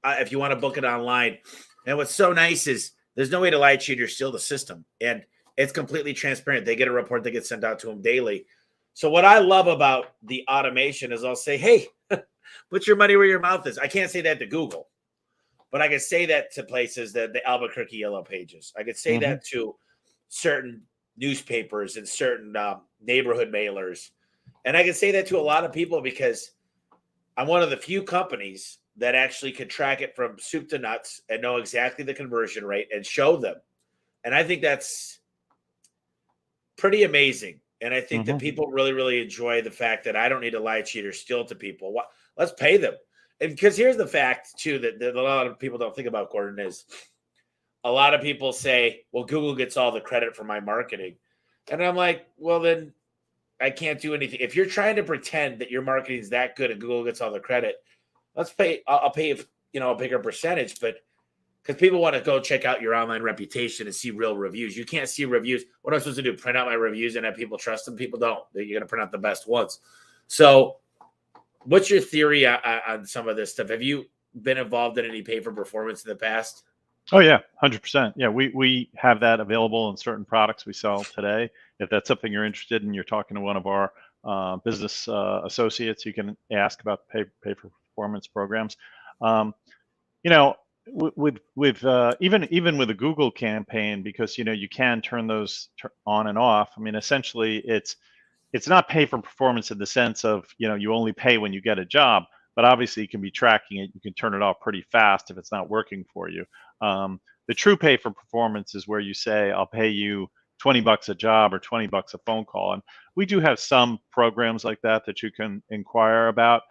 if you want to book it online. And what's so nice is there's no way to lie, cheat, or steal the system. And it's completely transparent. They get a report that gets sent out to them daily. So what I love about the automation is I'll say, hey, put your money where your mouth is. I can't say that to Google, but I can say that to places that the Albuquerque Yellow Pages. I could say that to certain newspapers and certain neighborhood mailers. And I can say that to a lot of people because I'm one of the few companies that actually could track it from soup to nuts and know exactly the conversion rate and show them. And I think that's pretty amazing. And I think that people really, really enjoy the fact that I don't need to lie, cheat, or steal to people. Let's pay them. And because here's the fact, too, that a lot of people don't think about, Gordon, is a lot of people say, well, Google gets all the credit for my marketing. And I'm like, well, then I can't do anything. If you're trying to pretend that your marketing is that good and Google gets all the credit, let's pay. I'll pay, a bigger percentage, but because people want to go check out your online reputation and see real reviews. You can't see reviews. What am I supposed to do? Print out my reviews and have people trust them? People don't. You're going to print out the best ones. So what's your theory on some of this stuff? Have you been involved in any pay for performance in the past? Oh, yeah, 100%. Yeah, we have that available in certain products we sell today. If that's something you're interested in, you're talking to one of our business associates, you can ask about pay for performance programs. With even with a Google campaign, because you can turn those on and off. I mean, essentially, it's not pay for performance in the sense of you only pay when you get a job, but obviously you can be tracking it. You can turn it off pretty fast if it's not working for you. The true pay for performance is where you say, I'll pay you $20 a job or $20 a phone call, and we do have some programs like that you can inquire about.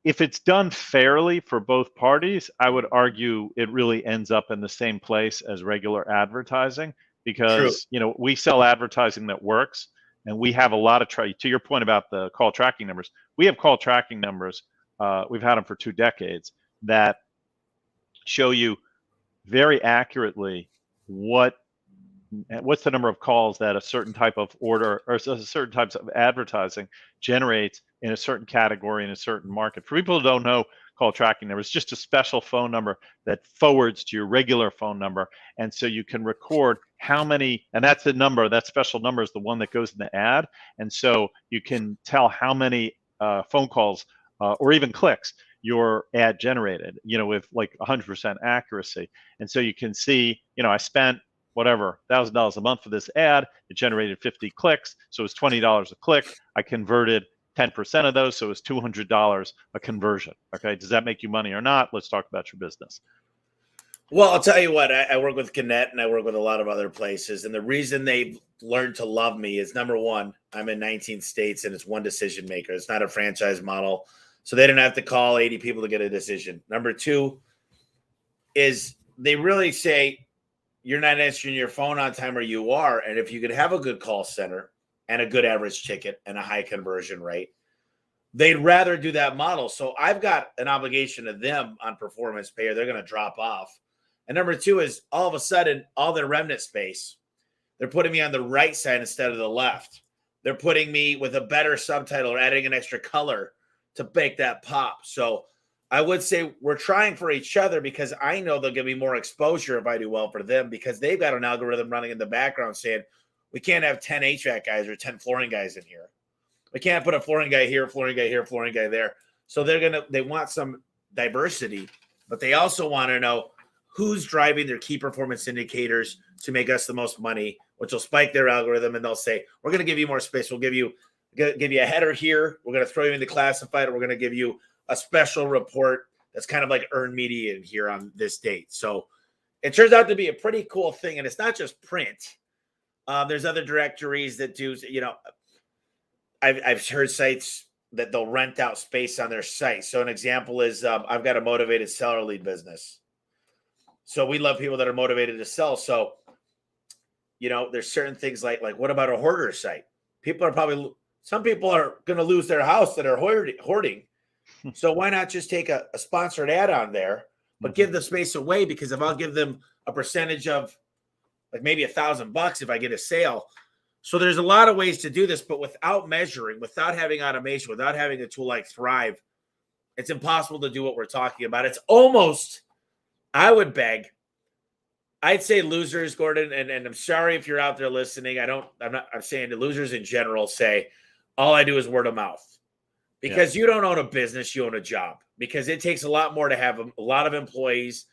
If it's done fairly for both parties, I would argue it really ends up in the same place as regular advertising, because we sell advertising that works, and we have a lot of to your point about the call tracking numbers. We have call tracking numbers. We've had them for 2 decades that show you very accurately what's the number of calls that a certain type of order or certain types of advertising generates in a certain category in a certain market. For people who don't know call tracking numbers, just a special phone number that forwards to your regular phone number. And so you can record how many, and that's the number, that special number is the one that goes in the ad. And so you can tell how many phone calls or even clicks your ad generated, with like 100% accuracy. And so you can see, I spent whatever, $1,000 a month for this ad. It generated 50 clicks. So it's $20 a click. I converted 10% of those. So it's $200 a conversion. Okay. Does that make you money or not? Let's talk about your business. Well, I'll tell you what, I work with Canet and I work with a lot of other places. And the reason they've learned to love me is, number one, I'm in 19 states and it's one decision maker. It's not a franchise model. So they don't have to call 80 people to get a decision. Number two is they really say, you're not answering your phone on time, or you are. And if you could have a good call center and a good average ticket and a high conversion rate, they'd rather do that model. So I've got an obligation to them on performance pay, or they're going to drop off. And number two is, all of a sudden, all their remnant space, they're putting me on the right side instead of the left. They're putting me with a better subtitle or adding an extra color to make that pop. So I would say we're trying for each other, because I know they'll give me more exposure if I do well for them, because they've got an algorithm running in the background saying, we can't have 10 HVAC guys or 10 flooring guys in here. We can't put a flooring guy here, flooring guy here, flooring guy there. So they want some diversity, but they also want to know who's driving their key performance indicators to make us the most money, which will spike their algorithm. And they'll say, we're going to give you more space. We'll give you a header here. We're going to throw you into classified. We're going to give you a special report that's kind of like earned media in here on this date. So it turns out to be a pretty cool thing. And it's not just print. There's other directories that do, I've heard sites that they'll rent out space on their site. So an example is I've got a motivated seller lead business. So we love people that are motivated to sell. So, there's certain things like what about a hoarder site? Some people are going to lose their house that are hoarding. So why not just take a sponsored ad on there, but give the space away? Because if I'll give them a percentage of like maybe $1,000 if I get a sale. So there's a lot of ways to do this, but without measuring, without having automation, without having a tool like Thryv, it's impossible to do what we're talking about. It's almost, I'd say losers, Gordon, and I'm sorry if you're out there listening. I'm saying the losers in general say, all I do is word of mouth. Because you don't own a business, you own a job. Because it takes a lot more to have a lot of employees.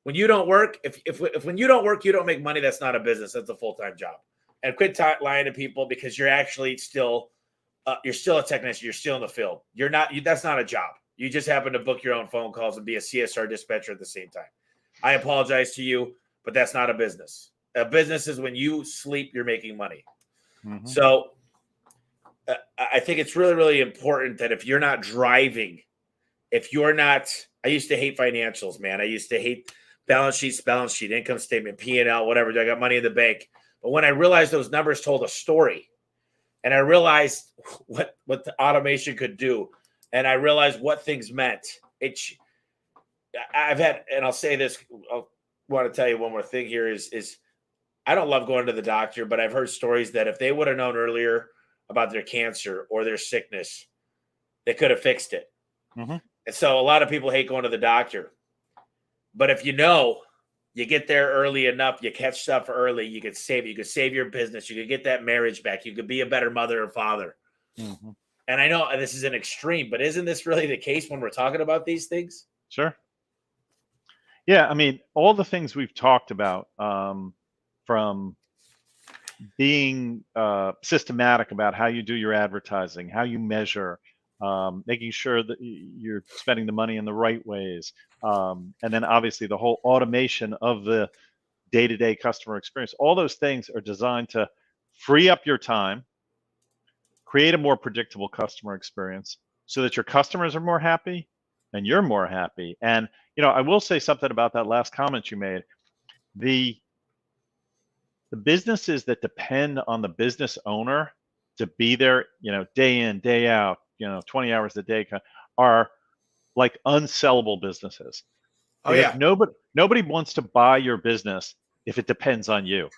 When you don't work, if when you don't work, you don't make money, that's not a business. That's a full-time job. And quit lying to people, because you're actually still you're still a technician. You're still in the field. That's not a job. You just happen to book your own phone calls and be a CSR dispatcher at the same time. I apologize to you, but that's not a business. A business is when you sleep, you're making money. Mm-hmm. So I think it's really, really important that if you're not driving, if you're not, I used to hate financials, man. I used to hate balance sheet, income statement, P&L, whatever. I got money in the bank. But when I realized those numbers told a story, and I realized what the automation could do, and I realized what things meant, I've had, and I'll say this, I want to tell you one more thing here is I don't love going to the doctor, but I've heard stories that if they would have known earlier about their cancer or their sickness, they could have fixed it. Mm-hmm. And so a lot of people hate going to the doctor. But if you know, you get there early enough, you catch stuff early, you could save it. You could save your business. You could get that marriage back. You could be a better mother or father. Mm-hmm. And I know this is an extreme, but isn't this really the case when we're talking about these things? Sure. Yeah, I mean, all the things we've talked about, from being systematic about how you do your advertising, how you measure, making sure that you're spending the money in the right ways, and then obviously the whole automation of the day-to-day customer experience. All those things are designed to free up your time, create a more predictable customer experience so that your customers are more happy and you're more happy. And, I will say something about that last comment you made. The businesses that depend on the business owner to be there, day in, day out, 20 hours a day, are like unsellable businesses. Oh, Because yeah. nobody wants to buy your business if it depends on you.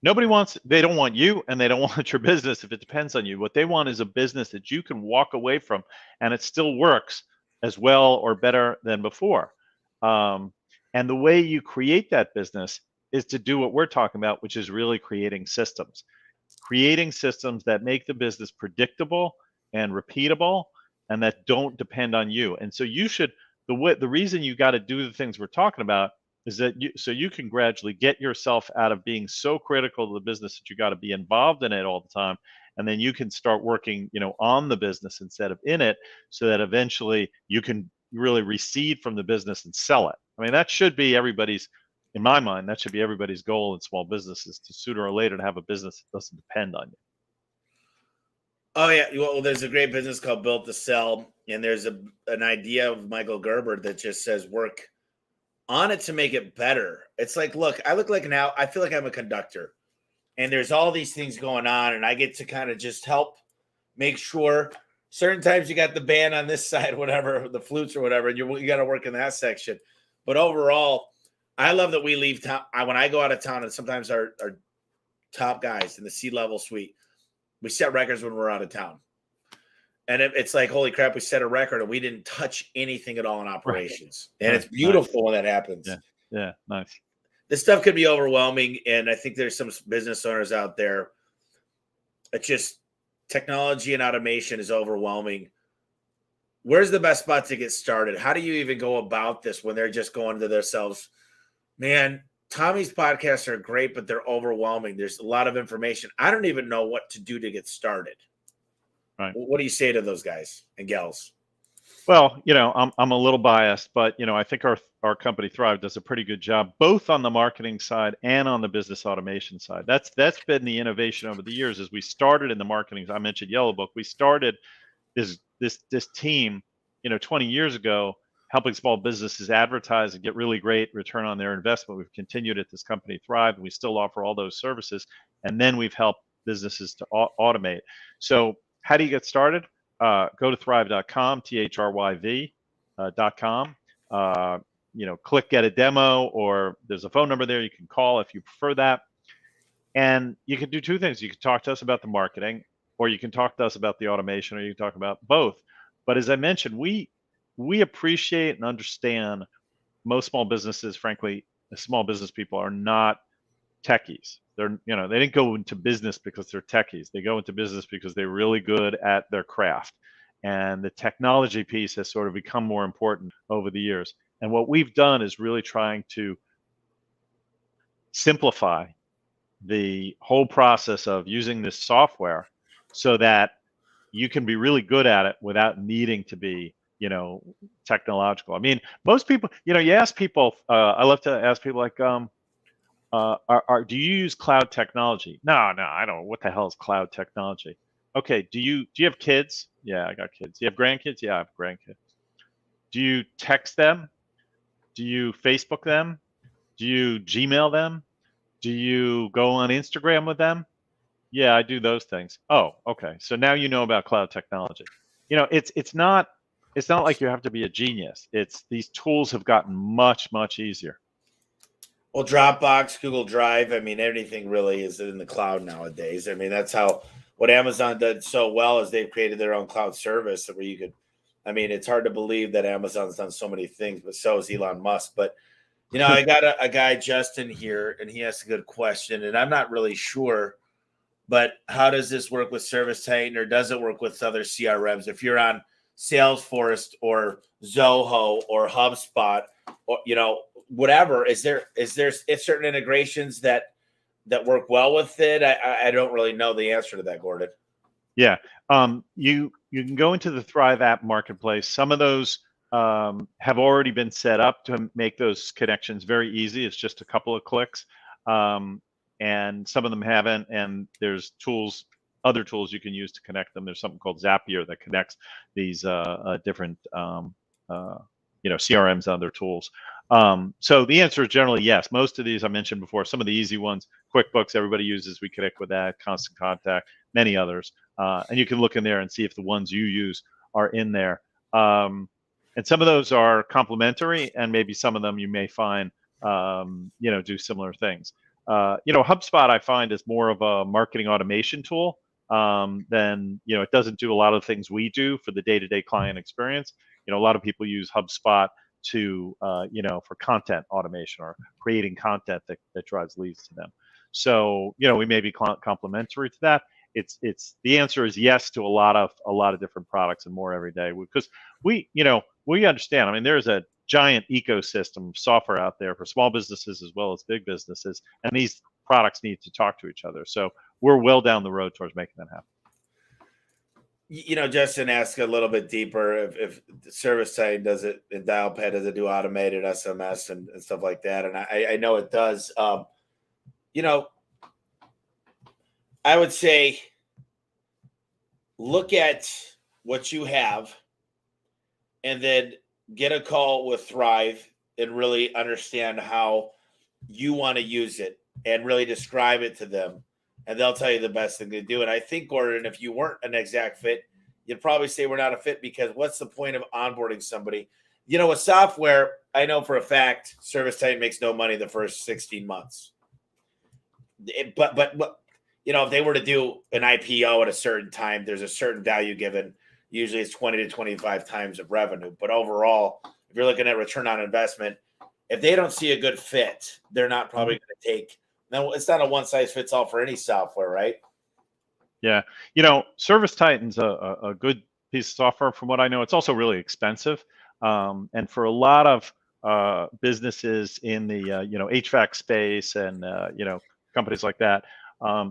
They don't want you, and they don't want your business if it depends on you. What they want is a business that you can walk away from and it still works as well or better than before. And the way you create that business is to do what we're talking about, which is really creating systems that make the business predictable and repeatable and that don't depend on you. And so the reason you got to do the things we're talking about is that you can gradually get yourself out of being so critical to the business that you got to be involved in it all the time. And then you can start working, on the business instead of in it, so that eventually you can really recede from the business and sell it. I mean, in my mind, that should be everybody's goal in small businesses, to sooner or later to have a business that doesn't depend on you. Oh, yeah. Well, there's a great business called Built to Sell. And there's an idea of Michael Gerber that just says work on it to make it better. It's like, look, I feel like I'm a conductor. And there's all these things going on, and I get to kind of just help make sure certain times you got the band on this side, whatever, the flutes or whatever, and you got to work in that section. But overall, I love that we leave town. When I go out of town, and sometimes our top guys in the C-level suite, we set records when we're out of town. And it's like, holy crap, we set a record and we didn't touch anything at all in operations. Right. And it's beautiful when that happens. Yeah, nice. This stuff could be overwhelming, and I think there's some business owners out there. It's just technology and automation is overwhelming. Where's the best spot to get started? How do you even go about this when they're just going to themselves? Man, Tommy's podcasts are great, but they're overwhelming. There's a lot of information. I don't even know what to do to get started. Right. What do you say to those guys and gals? Well, I'm a little biased, but I think our company Thryv does a pretty good job, both on the marketing side and on the business automation side. That's been the innovation over the years. As we started in the marketing, I mentioned Yellow Book. We started this team, 20 years ago, helping small businesses advertise and get really great return on their investment. We've continued at this company Thryv, and we still offer all those services. And then we've helped businesses to automate. So how do you get started? Go to thryv.com, THRYV.com. Click get a demo, or there's a phone number there you can call if you prefer that. And you can do two things. You can talk to us about the marketing, or you can talk to us about the automation, or you can talk about both. But as I mentioned, we appreciate and understand most small businesses, frankly, small business people are not techies. They didn't go into business because they're techies. They go into business because they're really good at their craft. And the technology piece has sort of become more important over the years. And what we've done is really trying to simplify the whole process of using this software so that you can be really good at it without needing to be, technological. I mean, most people, you ask people, I love to ask people like, do you use cloud technology? No, I don't. What the hell is cloud technology? Okay, do you have kids? Yeah, I got kids. Do you have grandkids? Yeah, I have grandkids. Do you text them? Do you Facebook them? Do you Gmail them? Do you go on Instagram with them? Yeah, I do those things. Oh, okay. So now you know about cloud technology. It's not like you have to be a genius. It's these tools have gotten much easier. Well, Dropbox, Google Drive, I mean, everything really is in the cloud nowadays. I mean, that's how what Amazon did so well is they've created their own cloud service where you could, I mean, it's hard to believe that Amazon's done so many things, but so is Elon Musk. But, I got a guy, Justin, here, and he asked a good question, and I'm not really sure, but how does this work with ServiceTitan, or does it work with other CRMs? If you're on Salesforce or Zoho or HubSpot, or whatever, is there certain integrations that work well with it? I don't really know the answer to that, Gordon. Yeah, you can go into the Thryv app marketplace. Some of those have already been set up to make those connections very easy. It's just a couple of clicks, and some of them haven't. And there's other tools you can use to connect them. There's something called Zapier that connects these different CRMs and other tools. So the answer is generally yes. Most of these I mentioned before. Some of the easy ones, QuickBooks, everybody uses. We connect with that. Constant Contact, many others, and you can look in there and see if the ones you use are in there. And some of those are complementary, and maybe some of them you may find do similar things. HubSpot I find is more of a marketing automation tool than it doesn't do a lot of things we do for the day-to-day client experience. A lot of people use HubSpot to for content automation or creating content that drives leads to them. So we may be complementary to that. It's the answer is yes to a lot of different products and more every day, because we understand. I mean, there's a giant ecosystem of software out there for small businesses as well as big businesses, and these products need to talk to each other. So we're well down the road towards making that happen. Justin asked a little bit deeper if ServiceTitan does it, and Dialpad does it do automated SMS and stuff like that, and I know it does. I would say look at what you have and then get a call with Thryv and really understand how you want to use it and really describe it to them. And they'll tell you the best thing to do. And I think, Gordon, if you weren't an exact fit, you'd probably say we're not a fit, because what's the point of onboarding somebody? With software, I know for a fact ServiceTitan makes no money the first 16 months. But if they were to do an IPO at a certain time, there's a certain value given. Usually it's 20 to 25 times of revenue. But overall, if you're looking at return on investment, if they don't see a good fit, they're not probably going to take. Now, it's not a one size fits all for any software, right? Yeah. ServiceTitan's a good piece of software. From what I know, it's also really expensive. And for a lot of businesses in the HVAC space and companies like that,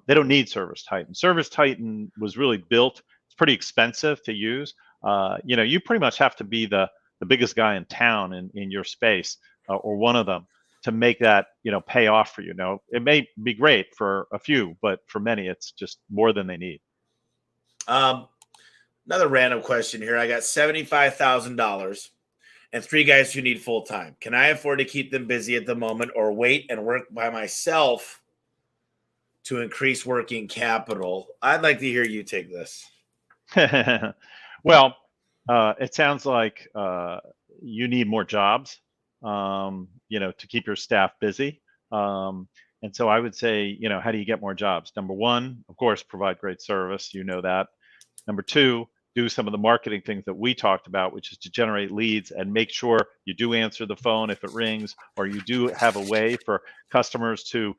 they don't need ServiceTitan. ServiceTitan was really built. It's pretty expensive to use. You pretty much have to be the biggest guy in town in your space, or one of them, to make that pay off for you. Now, it may be great for a few, but for many, it's just more than they need. Another random question here. I got $75,000 and 3 guys who need full time. Can I afford to keep them busy at the moment, or wait and work by myself to increase working capital? I'd like to hear you take this. Well, it sounds like you need more jobs, to keep your staff busy. And so I would say, how do you get more jobs? Number one, of course, provide great service. That. Number two, do some of the marketing things that we talked about, which is to generate leads and make sure you do answer the phone if it rings, or you do have a way for customers to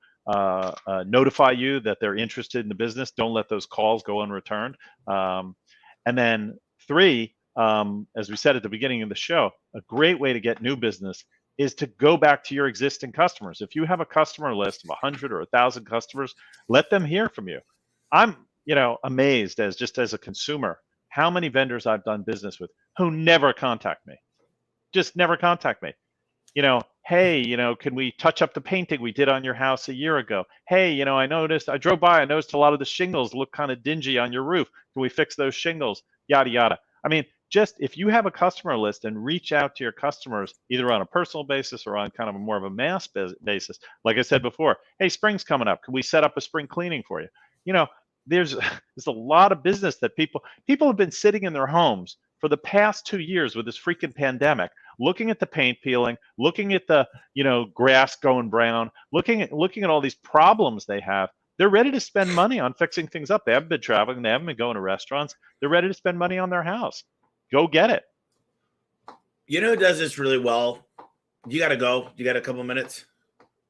notify you that they're interested in the business. Don't let those calls go unreturned. And then 3, as we said at the beginning of the show, a great way to get new business is to go back to your existing customers. If you have a customer list of 100 or 1,000 customers, let them hear from you. I'm, amazed as a consumer, how many vendors I've done business with who never contact me, just never contact me. hey, can we touch up the painting we did on your house a year ago? Hey, I drove by, I noticed a lot of the shingles look kind of dingy on your roof. Can we fix those shingles? Yada, yada. I mean, just if you have a customer list and reach out to your customers, either on a personal basis or on kind of more of a mass basis, like I said before, hey, spring's coming up. Can we set up a spring cleaning for you? There's a lot of business that people have been sitting in their homes for the past 2 years with this freaking pandemic, looking at the paint peeling, looking at the grass going brown, looking at all these problems they have. They're ready to spend money on fixing things up. They haven't been traveling. They haven't been going to restaurants. They're ready to spend money on their house. Go get it. You know who does this really well? You got to go. You got a couple minutes?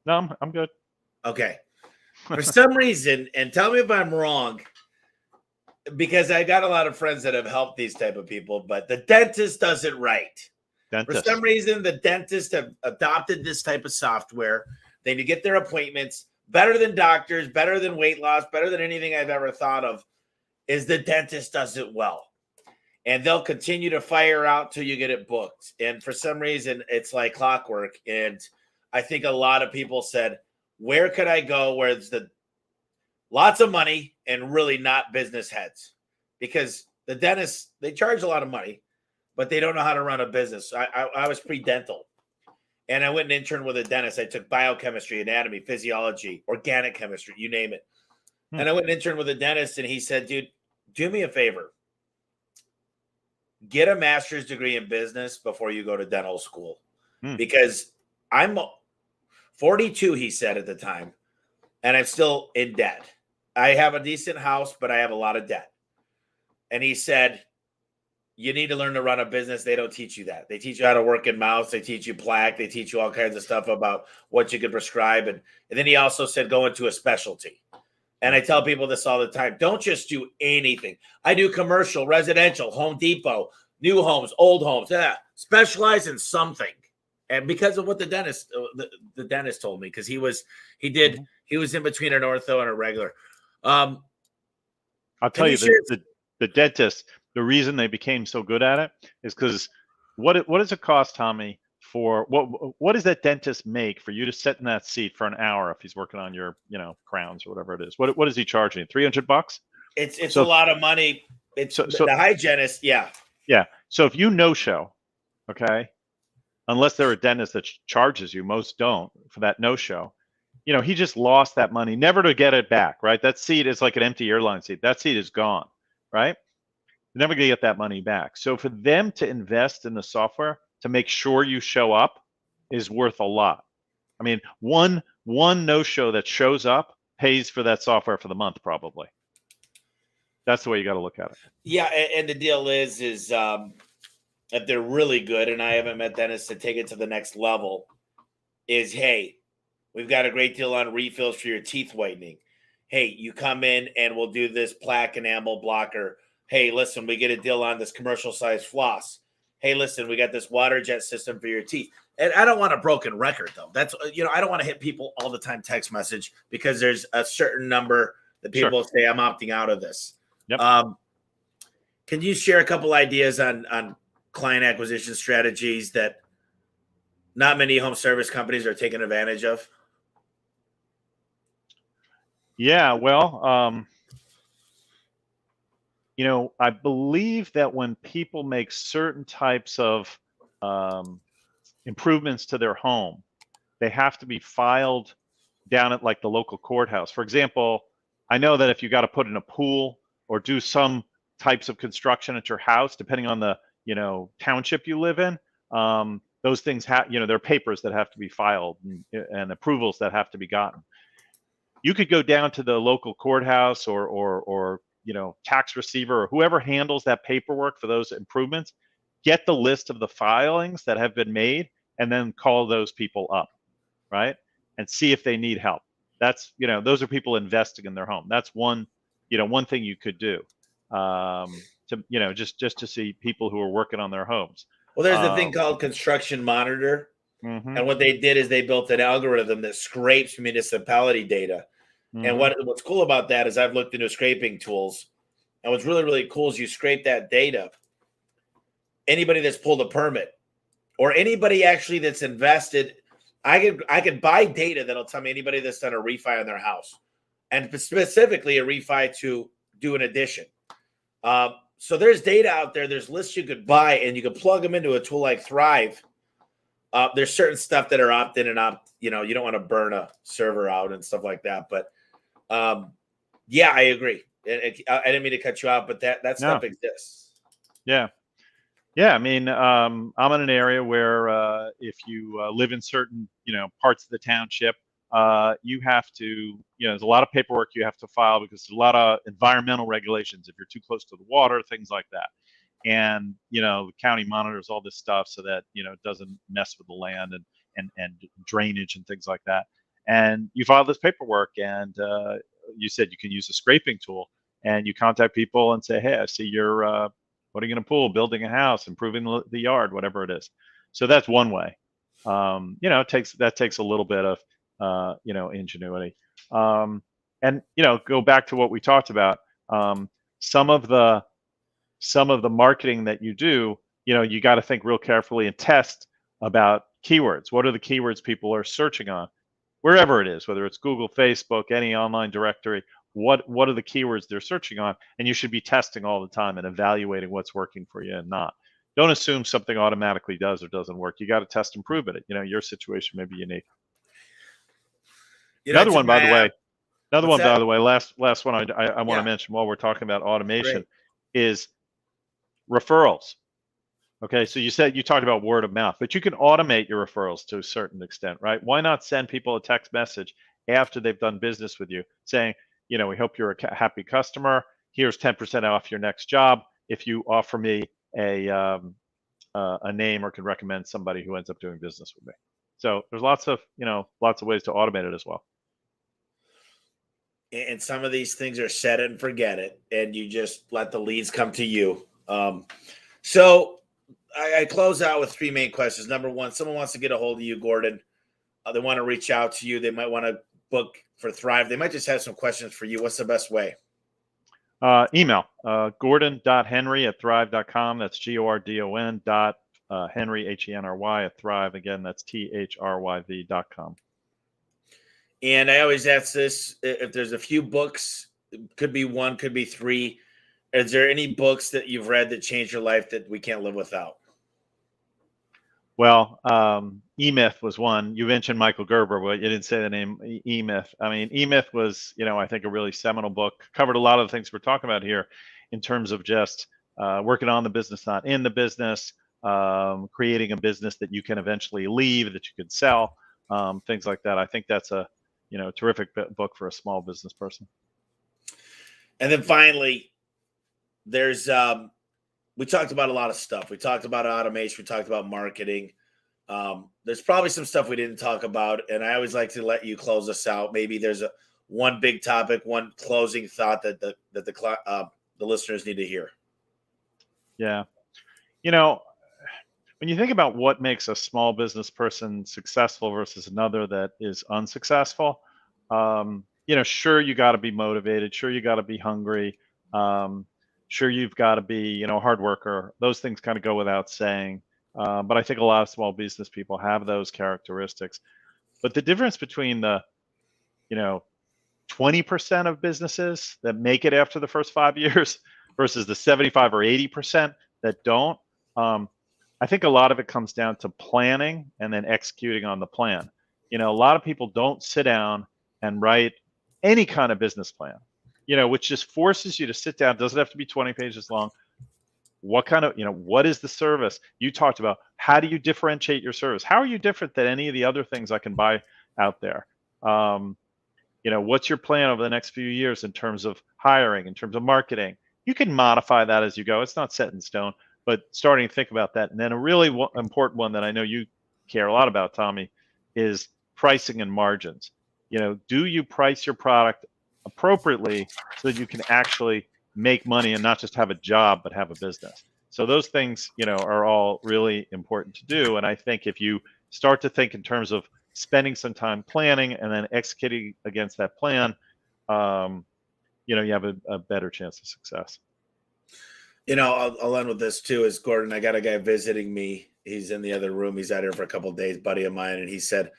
No, I'm good. Okay. For some reason, and tell me if I'm wrong, because I got a lot of friends that have helped these type of people, but the dentist does it right. For some reason, the dentists have adopted this type of software. They get their appointments better than doctors, better than weight loss, better than anything I've ever thought of, is the dentist does it well. And they'll continue to fire out till you get it booked. And for some reason, it's like clockwork. And I think a lot of people said, where could I go where it's lots of money and really not business heads? Because the dentists, they charge a lot of money, but they don't know how to run a business. I was pre-dental, and I went and interned with a dentist. I took biochemistry, anatomy, physiology, organic chemistry, you name it. And I went and interned with a dentist, and he said, dude, do me a favor. Get a master's degree in business before you go to dental school. Because I'm 42, he said at the time, and I'm still in debt. I have a decent house, but I have a lot of debt. And he said, you need to learn to run a business. They don't teach you that. They teach you how to work in mouse. They teach you plaque. They teach you all kinds of stuff about what you can prescribe. And then he also said, go into a specialty. And I tell people this all the time. Don't just do anything. I do commercial, residential, Home Depot, new homes, old homes. Specialize in something. And because of what the dentist told me, because he was in between an ortho and a regular. I'll tell you, the dentist, the reason they became so good at it is because what does it cost, Tommy, for what does that dentist make for you to sit in that seat for an hour if he's working on your crowns or whatever it is? What is he charging? $300? It's a lot of money. It's the hygienist, yeah. So if you no-show, okay, unless they're a dentist that charges you, most don't for that no-show. He just lost that money, never to get it back, right? That seat is like an empty airline seat. That seat is gone, right? You're never going to get that money back. So for them to invest in the software to make sure you show up is worth a lot. I mean, one no-show that shows up pays for that software for the month, probably. That's the way you got to look at it. Yeah, and the deal is if they're really good, and I haven't met dentists to take it to the next level, is, hey, we've got a great deal on refills for your teeth whitening. Hey, you come in and we'll do this plaque enamel blocker. Hey, listen, we get a deal on this commercial size floss. Hey, listen, we got this water jet system for your teeth. And I don't want a broken record, though. That's, I don't want to hit people all the time text message, because there's a certain number that people say, I'm opting out of this. Yep. Can you share a couple ideas on client acquisition strategies that not many home service companies are taking advantage of? Yeah, well, I believe that when people make certain types of improvements to their home, they have to be filed down at like the local courthouse. For example, I know that if you got to put in a pool or do some types of construction at your house, depending on the township you live in, those things have, there are papers that have to be filed and approvals that have to be gotten. You could go down to the local courthouse or tax receiver or whoever handles that paperwork for those improvements, get the list of the filings that have been made, and then call those people up, right? And see if they need help. That's, those are people investing in their home. That's one thing you could do to, just to see people who are working on their homes. Well, there's a thing called Construction Monitor. Mm-hmm. And what they did is they built an algorithm that scrapes municipality data. Mm-hmm. And what's cool about that is I've looked into scraping tools. And what's really, really cool is you scrape that data. Anybody that's pulled a permit or anybody actually that's invested. I could buy data that'll tell me anybody that's done a refi on their house, and specifically a refi to do an addition. So there's data out there. There's lists you could buy, and you could plug them into a tool like Thryv. There's certain stuff that are opt in and opt. You don't want to burn a server out and stuff like that. But yeah, I agree. I didn't mean to cut you out, but that stuff exists. Yeah. Yeah, I mean, I'm in an area where if you live in certain, parts of the township, you have to, there's a lot of paperwork you have to file because there's a lot of environmental regulations if you're too close to the water, things like that. And, the county monitors all this stuff so that, it doesn't mess with the land and drainage and things like that. And you file this paperwork and you said you can use a scraping tool and you contact people and say, hey, I see you're what are you going to pull? Building a house, improving the yard, whatever it is. So that's one way. It takes a little bit of ingenuity. And go back to what we talked about. Some of the marketing that you do, you got to think real carefully and test about keywords. What are the keywords people are searching on, wherever it is, whether it's Google, Facebook, any online directory. What are the keywords they're searching on? And you should be testing all the time and evaluating what's working for you and not. Don't assume something automatically does or doesn't work. You got to test and prove it. Your situation may be unique. Another one, by the way, last one I want to mention while we're talking about automation is referrals. Okay, so you talked about word of mouth, but you can automate your referrals to a certain extent, right? Why not send people a text message after they've done business with you saying, we hope you're a happy customer. Here's 10% off your next job if you offer me a name or can recommend somebody who ends up doing business with me. So there's lots of ways to automate it as well. And some of these things are set it and forget it, and you just let the leads come to you. So I close out with three main questions. Number one, someone wants to get a hold of you, Gordon. They want to reach out to you. They might want to book for Thryv. They might just have some questions for you. What's the best way? Email gordon.henry@thryv.com. That's GORDON Henry HENRY at Thryv. Again, that's THRYV.com. And I always ask this: if there's a few books, could be one, could be three. Is there any books that you've read that changed your life that we can't live without? Well, E-Myth was one. You mentioned Michael Gerber, but you didn't say the name E-Myth. I mean, E-Myth was, I think a really seminal book. Covered a lot of the things we're talking about here in terms of just working on the business, not in the business, creating a business that you can eventually leave, that you could sell, things like that. I think that's a, terrific book for a small business person. And then finally, there's we talked about a lot of stuff. We talked about automation. We talked about marketing. There's probably some stuff we didn't talk about, and I always like to let you close us out. Maybe there's one big topic, one closing thought that the listeners need to hear. Yeah, when you think about what makes a small business person successful versus another that is unsuccessful, sure, you got to be motivated. Sure, you got to be hungry. Sure, you've got to be, a hard worker. Those things kind of go without saying. But I think a lot of small business people have those characteristics. But the difference between the, 20% of businesses that make it after the first 5 years versus the 75 or 80% that don't, I think a lot of it comes down to planning and then executing on the plan. A lot of people don't sit down and write any kind of business plan. Which just forces you to sit down. Doesn't have to be 20 pages long. What kind of, what is the service? You talked about how do you differentiate your service? How are you different than any of the other things I can buy out there? What's your plan over the next few years in terms of hiring, in terms of marketing? You can modify that as you go. It's not set in stone, but starting to think about that. And then a really important one that I know you care a lot about, Tommy, is pricing and margins. Do you price your product appropriately so that you can actually make money and not just have a job, but have a business? So those things, are all really important to do. And I think if you start to think in terms of spending some time planning and then executing against that plan, you have a better chance of success. I'll end with this too. Is Gordon, I got a guy visiting me He's in the other room. He's out here for a couple of days, buddy of mine. And he said,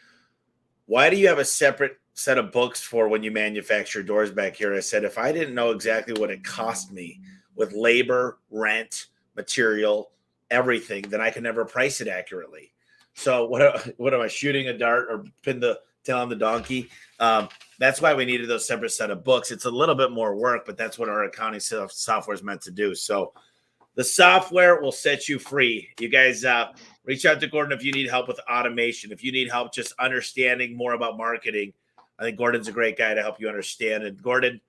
why do you have a separate set of books for when you manufacture doors back here? I said, if I didn't know exactly what it cost me with labor, rent, material, everything, then I can never price it accurately. So what am I, shooting a dart or pin the tail on the donkey? That's why we needed those separate set of books. It's a little bit more work, but that's what our accounting software is meant to do. So the software will set you free. You guys reach out to Gordon if you need help with automation. If you need help just understanding more about marketing, I think Gordon's a great guy to help you understand. And Gordon,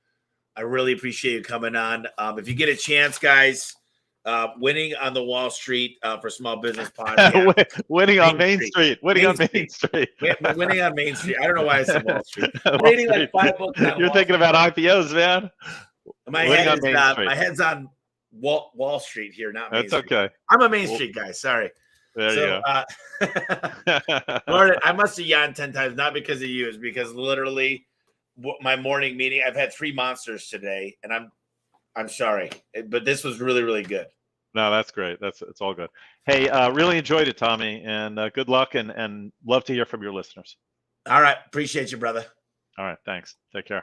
I really appreciate you coming on. If you get a chance, guys, winning on the Wall Street for Small Business Podcast. winning on Main Street. Winning on Main Street. Winning on Main Street. I don't know why I said Wall Street. Reading like 5 books on You're thinking about IPOs, man. My head's on Wall Street here, not Main Street. Okay. I'm a Main Street guy. Sorry. There you go. Gordon, I must have yawned 10 times, not because of you, it's because literally my morning meeting, I've had 3 monsters today, and I'm sorry, but this was really, really good. No, that's great. It's all good. Hey, really enjoyed it, Tommy, and good luck, and love to hear from your listeners. All right. Appreciate you, brother. All right. Thanks. Take care.